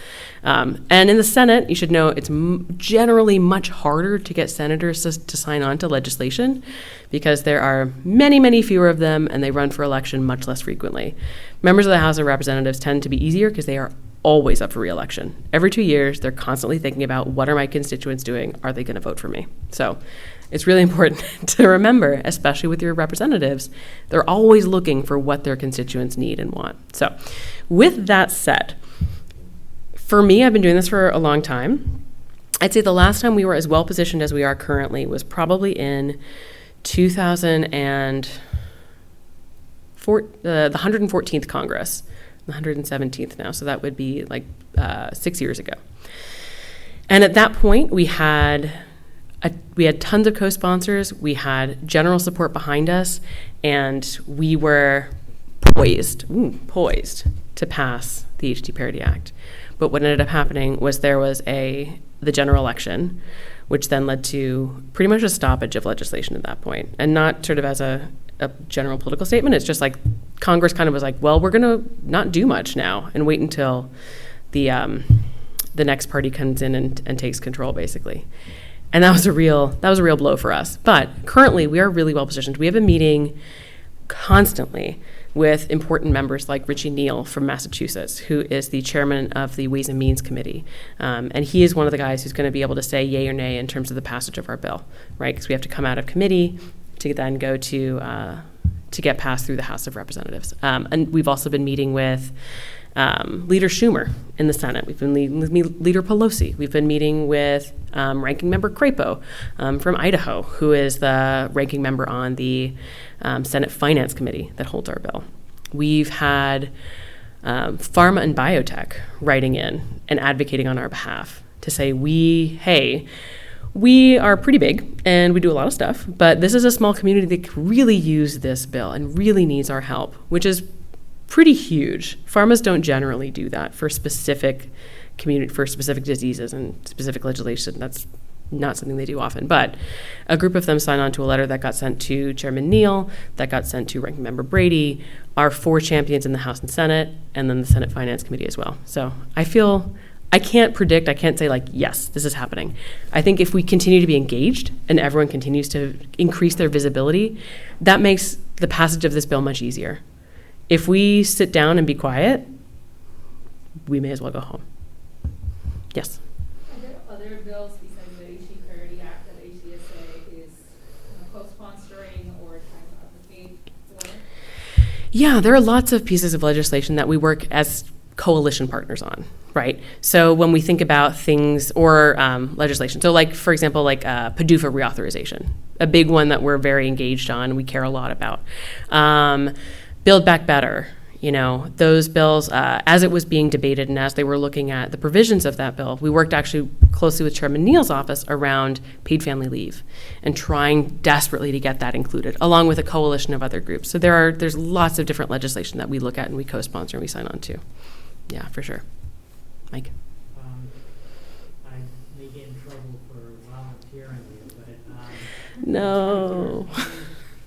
And in the Senate, you should know it's generally much harder to get senators to sign on to legislation because there are many, many fewer of them, and they run for election much less frequently. Members of the House of Representatives tend to be easier because they are always up for re-election. Every 2 years, they're constantly thinking about what are my constituents doing? Are they going to vote for me? So it's really important to remember, especially with your representatives, they're always looking for what their constituents need and want. So with that said, for me, I've been doing this for a long time. I'd say the last time we were as well positioned as we are currently was probably in 2004, the 114th Congress. The 117th now, so that would be 6 years ago. And at that point, we had tons of co-sponsors, we had general support behind us, and we were poised to pass the HD Parity Act. But what ended up happening was there was the general election, which then led to pretty much a stoppage of legislation at that point, and not sort of as a general political statement. It's just Congress kind of was well, we're going to not do much now and wait until the next party comes in and takes control, basically. And that was a real blow for us. But currently, we are really well positioned. We have a meeting constantly with important members like Richie Neal from Massachusetts, who is the chairman of the Ways and Means Committee. And he is one of the guys who's going to be able to say yay or nay in terms of the passage of our bill, right? Because we have to come out of committee to then go to get passed through the House of Representatives. And we've also been meeting with Leader Schumer in the Senate. We've been meeting with Leader Pelosi. We've been meeting with Ranking Member Crapo from Idaho, who is the ranking member on the Senate Finance Committee that holds our bill. We've had pharma and biotech writing in and advocating on our behalf to say, we are pretty big and we do a lot of stuff, but this is a small community that could really use this bill and really needs our help, which is pretty huge. Pharmas don't generally do that for specific diseases and specific legislation. That's not something they do often. But a group of them signed on to a letter that got sent to Chairman Neal, that got sent to Ranking Member Brady, our 4 champions in the House and Senate, and then the Senate Finance Committee as well. So I can't predict, I can't say like, yes, this is happening. I think if we continue to be engaged and everyone continues to increase their visibility, that makes the passage of this bill much easier. If we sit down and be quiet, we may as well go home. Yes? Are there other bills besides the Parity Act that HDSA is co-sponsoring or trying to advocate for? Yeah, there are lots of pieces of legislation that we work as coalition partners on, right? So when we think about things or legislation, so like, for example, like PDUFA reauthorization, a big one that we're very engaged on, we care a lot about. Build Back Better, those bills, as it was being debated and as they were looking at the provisions of that bill, we worked actually closely with Chairman Neal's office around paid family leave and trying desperately to get that included, along with a coalition of other groups. So there's lots of different legislation that we look at and we co-sponsor and we sign on to. Yeah, for sure. Mike? I may get in trouble for volunteering you, but no.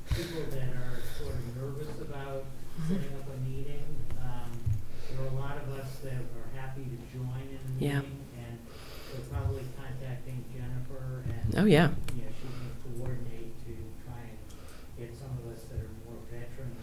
People that are sort of nervous about setting up a meeting, there are a lot of us that are happy to join in the meeting, and they're probably contacting Jennifer, and Oh, yeah. she can coordinate to try and get some of us that are more veterans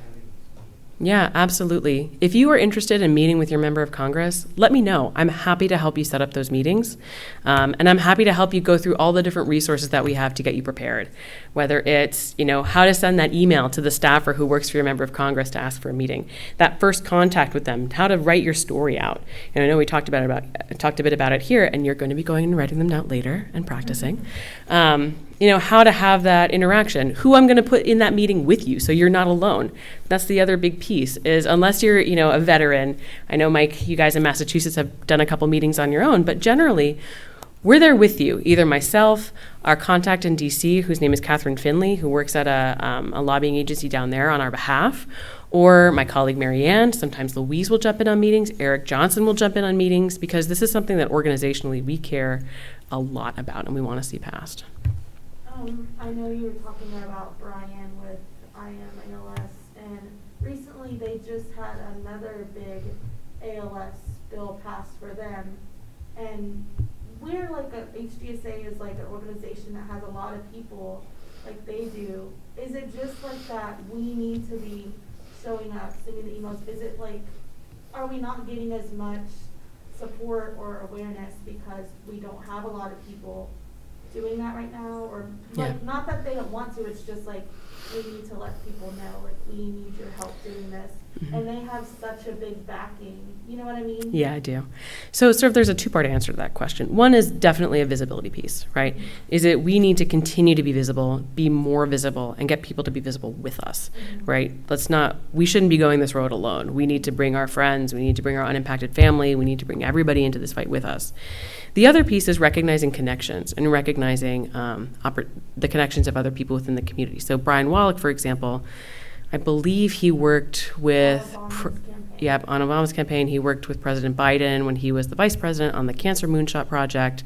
having this meeting. Yeah, absolutely. If you are interested in meeting with your member of Congress, let me know. I'm happy to help you set up those meetings. And I'm happy to help you go through all the different resources that we have to get you prepared. Whether it's, how to send that email to the staffer who works for your member of Congress to ask for a meeting, that first contact with them, how to write your story out. And I know we talked a bit about it here, and you're going to be going and writing them out later and practicing. How to have that interaction, who I'm going to put in that meeting with you so you're not alone. That's the other big piece is unless you're, a veteran, I know, Mike, you guys in Massachusetts have done a couple meetings on your own, but generally we're there with you, either myself, our contact in DC, whose name is Catherine Finley, who works at a lobbying agency down there on our behalf, or my colleague Marianne. Sometimes Louise will jump in on meetings, Eric Johnson will jump in on meetings, because this is something that organizationally we care a lot about and we want to see passed. I know you were talking about Brian with IMALS, and recently they just had another big ALS bill passed for them. And we're like HDSA is like an organization that has a lot of people like they do. Is it just like that we need to be showing up, sending the emails? Is it like, are we not getting as much support or awareness because we don't have a lot of people doing that right now? Or like, not that they don't want to, it's just like we need to let people know, like, we need your help doing this. Mm-hmm. And they have such a big backing, you know what I mean? Yeah, I do. So sort of there's a two-part answer to that question. One is definitely a visibility piece, right? Is it we need to continue to be visible, be more visible, and get people to be visible with us, right? We shouldn't be going this road alone. We need to bring our friends, we need to bring our unimpacted family, we need to bring everybody into this fight with us. The other piece is recognizing connections and recognizing the connections of other people within the community. So Brian Wallach, for example, I believe he worked with, on Obama's campaign. He worked with President Biden when he was the vice president on the Cancer Moonshot Project.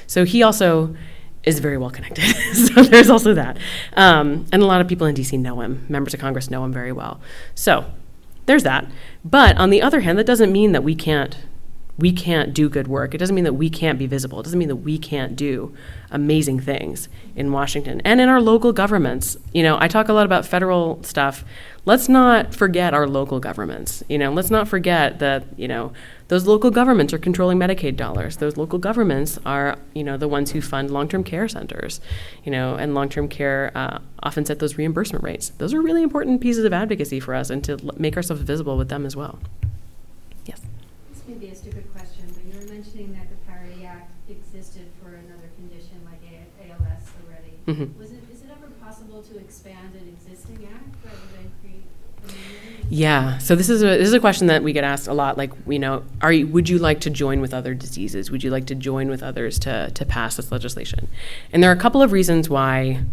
So he also is very well connected. So there's also that. And a lot of people in DC know him. Members of Congress know him very well. So there's that. But on the other hand, that doesn't mean that we can't do good work. It doesn't mean that we can't be visible. It doesn't mean that we can't do amazing things in Washington and in our local governments. I talk a lot about federal stuff. Let's not forget our local governments. Let's not forget that, those local governments are controlling Medicaid dollars. Those local governments are, the ones who fund long-term care centers, and long-term care often set those reimbursement rates. Those are really important pieces of advocacy for us and to make ourselves visible with them as well. may be a stupid question, but you were mentioning that the Parity Act existed for another condition like ALS already. Mhm. Is it ever possible to expand an existing act rather than create a new one? Yeah, so this is a question that we get asked a lot. Like, would you like to join with other diseases? Would you like to join with others to pass this legislation? And there are a couple of reasons why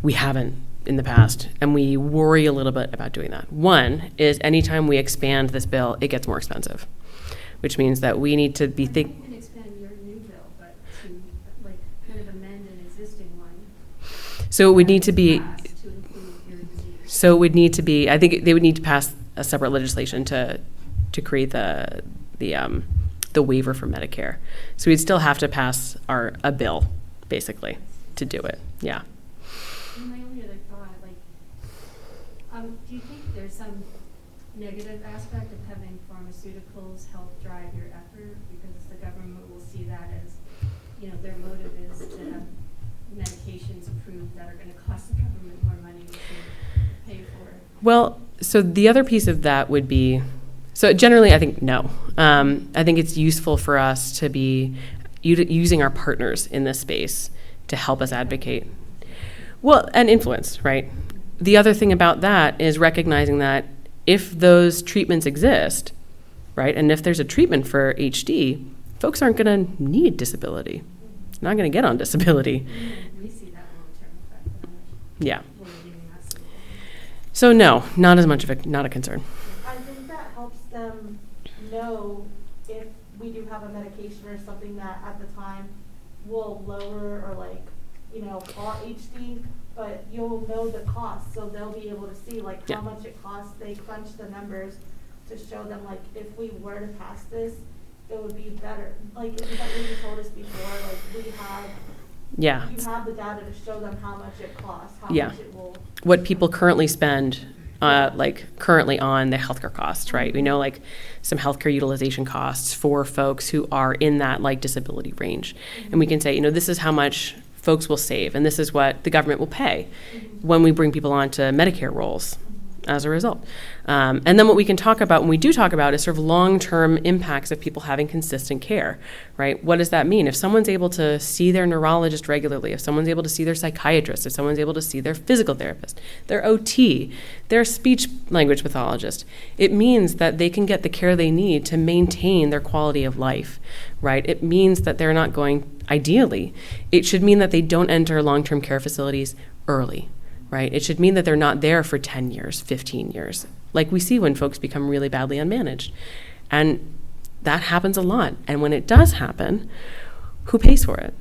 we haven't in the past, and we worry a little bit about doing that. One is anytime we expand this bill, it gets more expensive, which means that we need to be You can expand your new bill, but to like kind of amend an existing one. So it would need to be. To include your disease. So it would need to be. I think they would need to pass a separate legislation to create the waiver for Medicare. So we'd still have to pass a bill, basically, to do it. Yeah. And my only other thought, do you think there's some negative aspect of having pharmaceuticals help drive your effort? Because the government will see that as, their motive is to have medications approved that are going to cost the government more money to pay for. Well, so the other piece of that would be, so generally I think no. I think it's useful for us to be using our partners in this space to help us advocate. Well, and influence, right? The other thing about that is recognizing that if those treatments exist, right, and if there's a treatment for HD, folks aren't going to need disability. It's not going to get on disability. We see that long-term effect on it. Yeah. We're leaving us. So no, not as much of not a concern. I think that helps them know if we do have a medication or something that at the time will lower or all HD, but you'll know the cost, so they'll be able to see how much it costs. They crunch the numbers to show them if we were to pass this, it would be better. Isn't that what you told us before? We have you have the data to show them how much it costs, how much it will. What people currently spend, currently on the healthcare costs, right? We know some healthcare utilization costs for folks who are in that disability range, and we can say, this is how much folks will save, and this is what the government will pay when we bring people onto Medicare rolls as a result. And then what we can talk about when we do talk about is sort of long-term impacts of people having consistent care, right? What does that mean? If someone's able to see their neurologist regularly, if someone's able to see their psychiatrist, if someone's able to see their physical therapist, their OT, their speech language pathologist, it means that they can get the care they need to maintain their quality of life, right? It means that they're not going, ideally, it should mean that they don't enter long-term care facilities early, right? It should mean that they're not there for 10 years, 15 years, like we see when folks become really badly unmanaged. And that happens a lot. And when it does happen, who pays for it?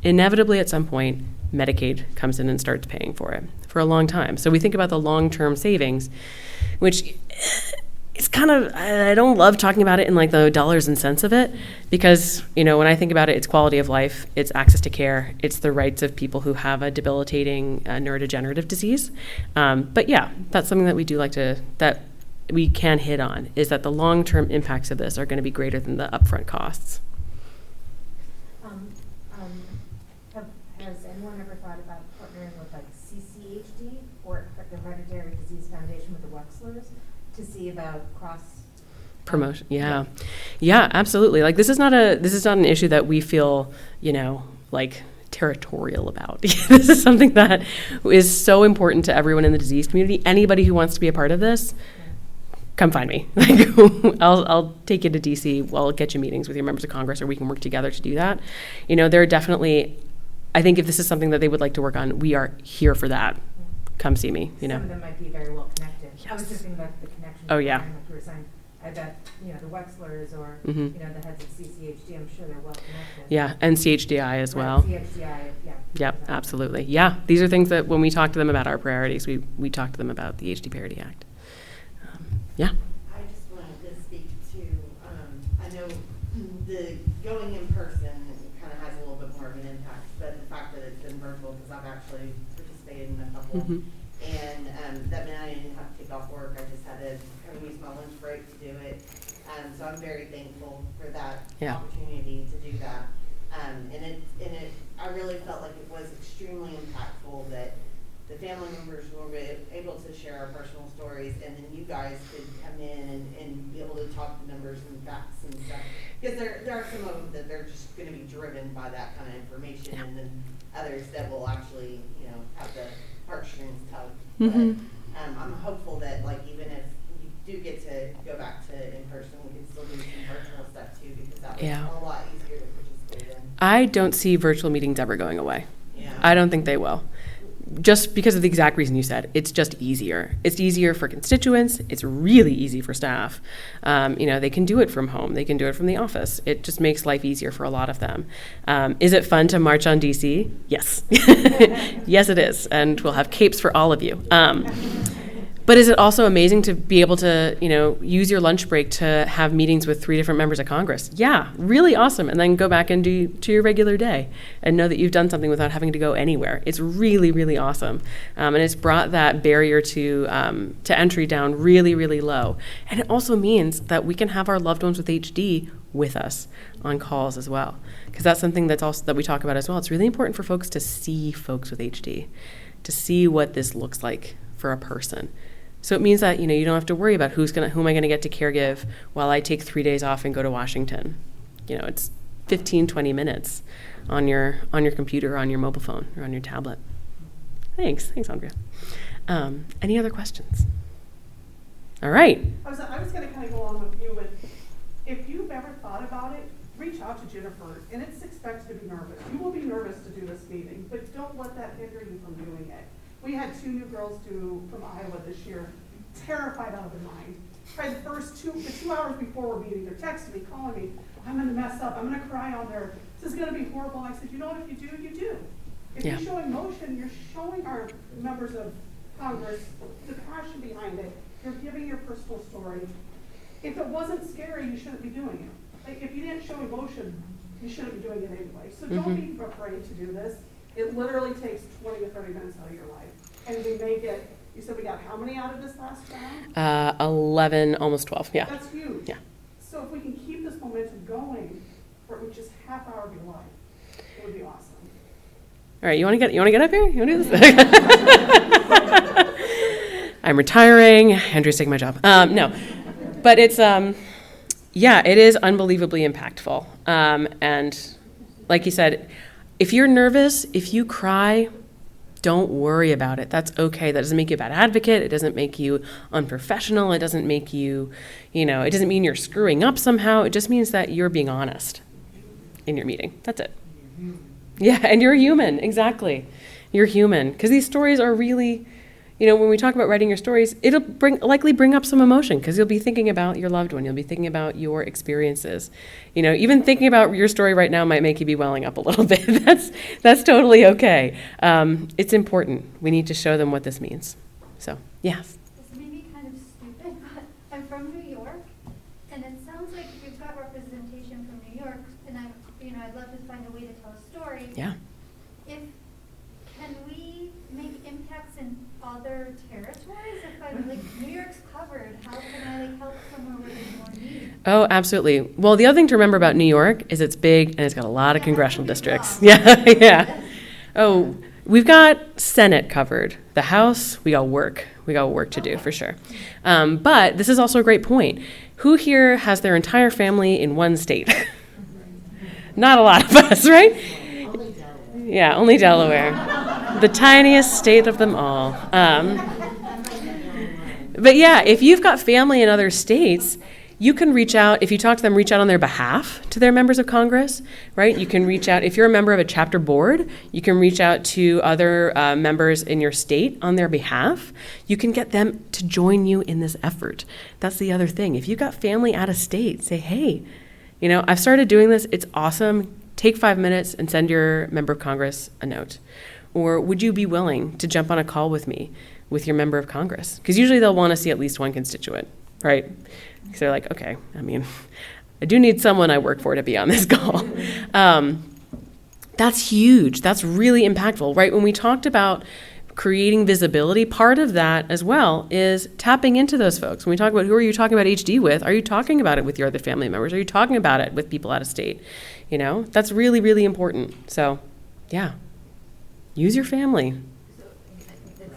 Inevitably, at some point, Medicaid comes in and starts paying for it for a long time. So we think about the long-term savings, which it's kind of, I don't love talking about it in the dollars and cents of it, because, when I think about it, it's quality of life, it's access to care, it's the rights of people who have a debilitating neurodegenerative disease. But yeah, that's something that we do that we can hit on, is that the long-term impacts of this are going to be greater than the upfront costs. Has anyone ever thought about partnering with CCHD or the Hereditary Disease Foundation with the Wexlers to see about cross promotion? Yeah, absolutely. This is not an issue that we feel, territorial about. This is something that is so important to everyone in the disease community. Anybody who wants to be a part of this, come find me. I'll take you to DC. I'll get you meetings with your members of Congress, or we can work together to do that. There are definitely, I think if this is something that they would like to work on, we are here for that. Come see me. Some of them might be very well connected. Yes. I was just thinking about the connection. Oh, yeah. Like you were saying, I bet the Wexlers or the heads of CCHD, I'm sure they're well connected. Yeah, and CHDI as well. CHDI, yeah. Yep, absolutely. Yeah, these are things that when we talk to them about our priorities, we talk to them about the HD Parity Act. Yeah. I just wanted to speak to, I know the going in person kind of has a little bit more of an impact, but the fact that it's been virtual, because I've actually participated in a couple, and that meant I didn't have to take off work. I just had to kind of use my lunch break to do it. So I'm very thankful for that opportunity to do that. And I really felt like it was extremely impactful that the family members will be able to share our personal stories, and then you guys could come in and be able to talk to numbers and facts and stuff. Because there are some of them that they're just gonna be driven by that kind of information, and then others that will actually, have the heartstrings tugged. Mhm. But, I'm hopeful that, like, even if we do get to go back to in person, we can still do some virtual stuff too, because that was a lot easier to participate in. I don't see virtual meetings ever going away. Yeah. I don't think they will. Just because of the exact reason you said. It's just easier. It's easier for constituents. It's really easy for staff. They can do it from home. They can do it from the office. It just makes life easier for a lot of them. Is it fun to march on DC? Yes. Yes, it is. And we'll have capes for all of you. But is it also amazing to be able to, use your lunch break to have meetings with 3 different members of Congress? Yeah, really awesome. And then go back and do to your regular day and know that you've done something without having to go anywhere. It's really, really awesome. And it's brought that barrier to entry down really, really low. And it also means that we can have our loved ones with HD with us on calls as well. Because that's something that we talk about as well. It's really important for folks to see folks with HD, to see what this looks like for a person. So it means that, you don't have to worry about who am I going to get to caregive while I take 3 days off and go to Washington. It's 15, 20 minutes on your computer, or on your mobile phone, or on your tablet. Thanks, Andrea. Any other questions? All right. I was going to kind of go on with you if you've ever thought about it, reach out to Jennifer, and it's expected to be nervous. You will be nervous to do this meeting, but don't let that hinder you from doing it. We had 2 new girls from Iowa this year, terrified out of their mind. Tried the first 2 hours before we're meeting, they're texting me, calling me, I'm gonna mess up, I'm gonna cry on there, this is gonna be horrible. I said, if you do, you do. If you're showing emotion, you're showing our members of Congress the passion behind it. You're giving your personal story. If it wasn't scary, you shouldn't be doing it. Like, if you didn't show emotion, you shouldn't be doing it anyway. So don't be afraid to do this. It literally takes 20 or 30 minutes out of your life. And we make it, you said we got how many out of this last round? 11, almost 12, yeah. That's huge. Yeah. So if we can keep this momentum going for just half hour of your life, it would be awesome. All right, you want to get up here? You want to do this? I'm retiring. Andrew's taking my job. No, but it's it is unbelievably impactful. And like you said, if you're nervous, if you cry, don't worry about it. That's okay. That doesn't make you a bad advocate. It doesn't make you unprofessional. It doesn't make you, it doesn't mean you're screwing up somehow. It just means that you're being honest in your meeting. That's it. Yeah, and you're human. Exactly. You're human. Because these stories are really, when we talk about writing your stories, it'll likely bring up some emotion because you'll be thinking about your loved one. You'll be thinking about your experiences. Even thinking about your story right now might make you be welling up a little bit. That's totally okay. It's important. We need to show them what this means. So, yes. This may be kind of stupid, but I'm from New York, and it sounds like you've got representation from New York, and I'd love to find a way to tell a story. Yeah. Can we make impacts in other territories? If New York's covered, how can I help somewhere where there's more need? Oh, absolutely. Well, the other thing to remember about New York is it's big and it's got a lot of congressional districts. Yeah, yeah. Oh, we've got Senate covered. The House, we got work. We got work to do for sure. But this is also a great point. Who here has their entire family in one state? Not a lot of us, right? Yeah, only Delaware. The tiniest state of them all. But yeah, if you've got family in other states, you can reach out, if you talk to them, reach out on their behalf to their members of Congress, right? You can reach out, if you're a member of a chapter board, you can reach out to other members in your state on their behalf. You can get them to join you in this effort. That's the other thing. If you've got family out of state, say, hey, I've started doing this, it's awesome. Take 5 minutes and send your member of Congress a note. Or would you be willing to jump on a call with me with your member of Congress? Because usually they'll want to see at least one constituent, right? Because they're like, okay, I do need someone I work for to be on this call. That's huge. That's really impactful, right? When we talked about creating visibility, part of that as well is tapping into those folks. When we talk about who are you talking about HD with, are you talking about it with your other family members? Are you talking about it with people out of state? That's really, really important. So, yeah, use your family. So the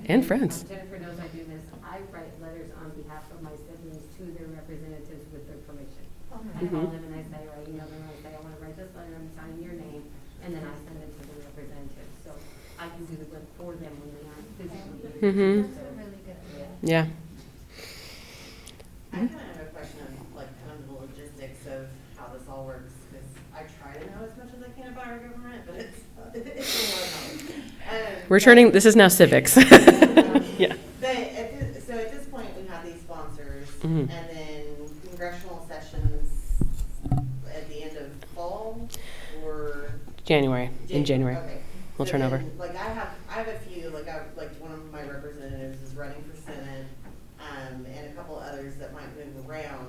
And friends. Jennifer knows I do this. I write letters on behalf of my siblings to their representatives with their permission. I call them and I say, or I email them and I say, I want to write this letter, I'm signing your name, and then I send it to the representatives. So I can do the work for them when they aren't physically here. That's a really good idea. Yeah. I kind of have a question of like kind of the logistics of how this all works, because I try to know as much as I can about our government, but it's a lot of knowledge. We're turning, this is now civics. Yeah. So at this point, we have these sponsors, Mhm. and then congressional sessions at the end of fall, or? January, in January. Okay. We'll So turn then, over. Like I have a few, like one of my representatives is running for Senate, and a couple others that might move around.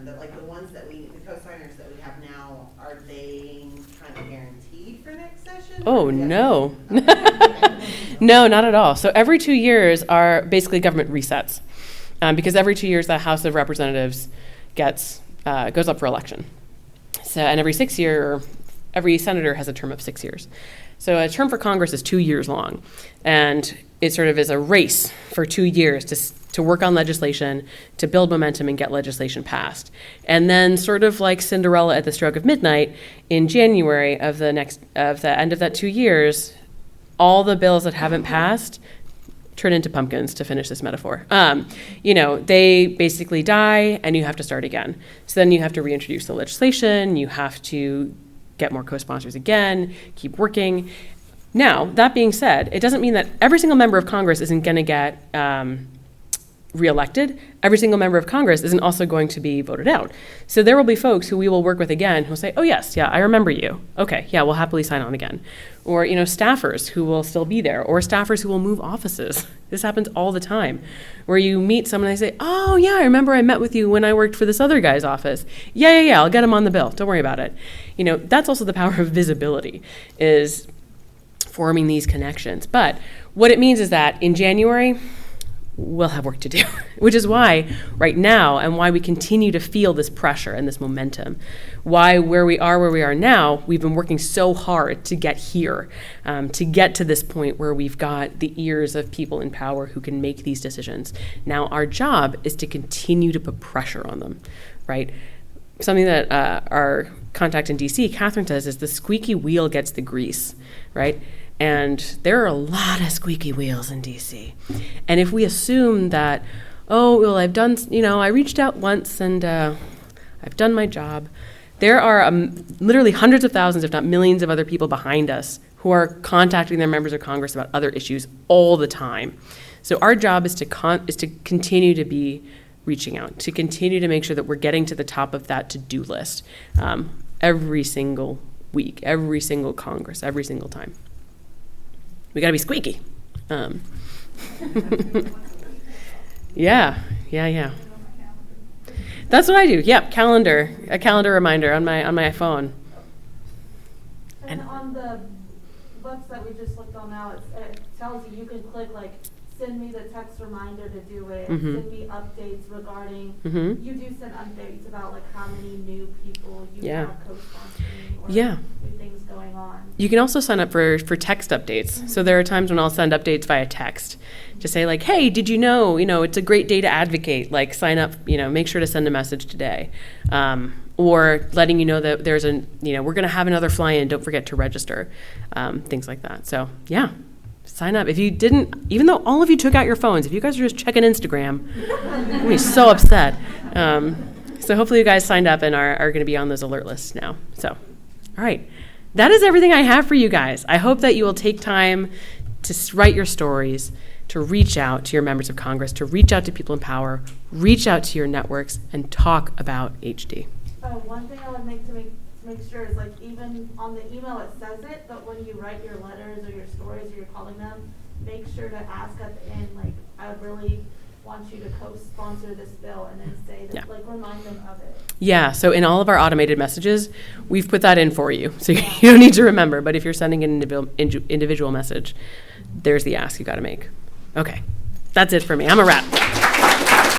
But like the ones that the co-signers that we have now, are they kind of guaranteed for next session? Oh, Or is that- no. Okay. No, not at all. So every 2 years are basically government resets. Because every 2 years the House of Representatives goes up for election. So, and every senator has a term of 6 years. So a term for Congress is 2 years long. And it sort of is a race for 2 years to work on legislation, to build momentum and get legislation passed. And then sort of like Cinderella at the stroke of midnight, in January of the end of that 2 years, all the bills that haven't passed turn into pumpkins, to finish this metaphor. They basically die and you have to start again. So then you have to reintroduce the legislation, you have to get more co-sponsors again, keep working. Now, that being said, it doesn't mean that every single member of Congress isn't going to get reelected. Every single member of Congress isn't also going to be voted out. So there will be folks who we will work with again who will say, oh yes, yeah, I remember you. Okay, yeah, we'll happily sign on again. Or, staffers who will still be there, or staffers who will move offices. This happens all the time, where you meet someone and they say, oh yeah, I remember I met with you when I worked for this other guy's office. Yeah, I'll get him on the bill. Don't worry about it. That's also the power of visibility, is forming these connections. But what it means is that in January, we'll have work to do, which is why right now, and why we continue to feel this pressure and this momentum, why where we are now, we've been working so hard to get here, to get to this point where we've got the ears of people in power who can make these decisions. Now our job is to continue to put pressure on them, right? Something that our contact in DC, Catherine, says is the squeaky wheel gets the grease, right? And there are a lot of squeaky wheels in DC. And if we assume that, I've done, I reached out once and I've done my job, there are literally hundreds of thousands, if not millions of other people behind us who are contacting their members of Congress about other issues all the time. So our job is to continue to be reaching out, to continue to make sure that we're getting to the top of that to-do list every single week, every single Congress, every single time. We got to be squeaky. Yeah. That's what I do. Yep, a calendar reminder on my phone. And on the website we just looked on now, it tells you can click like, send me the text reminder to do it, send me updates regarding, you do send updates about like how many new people you have co-sponsoring or new things going on. You can also sign up for text updates. So there are times when I'll send updates via text to say like, hey, did you know, it's a great day to advocate, like sign up, make sure to send a message today. Or letting you know that there's we're going to have another fly-in, don't forget to register, things like that. So yeah. Sign up. If you didn't, even though all of you took out your phones, if you guys are just checking Instagram, I'm going to be so upset. So hopefully you guys signed up and are going to be on those alert lists now. So, all right. That is everything I have for you guys. I hope that you will take time to write your stories, to reach out to your members of Congress, to reach out to people in power, reach out to your networks, and talk about HD. One thing I would make sure is like even on the email it says it, but when you write your letters or your stories or you're calling them, make sure to ask at the end, like, I really want you to co-sponsor this bill, and then say that, like, remind them of it. Yeah, so in all of our automated messages, we've put that in for you. So you don't need to remember, but if you're sending an individual message, there's the ask you got to make. Okay, that's it for me. I'm a wrap.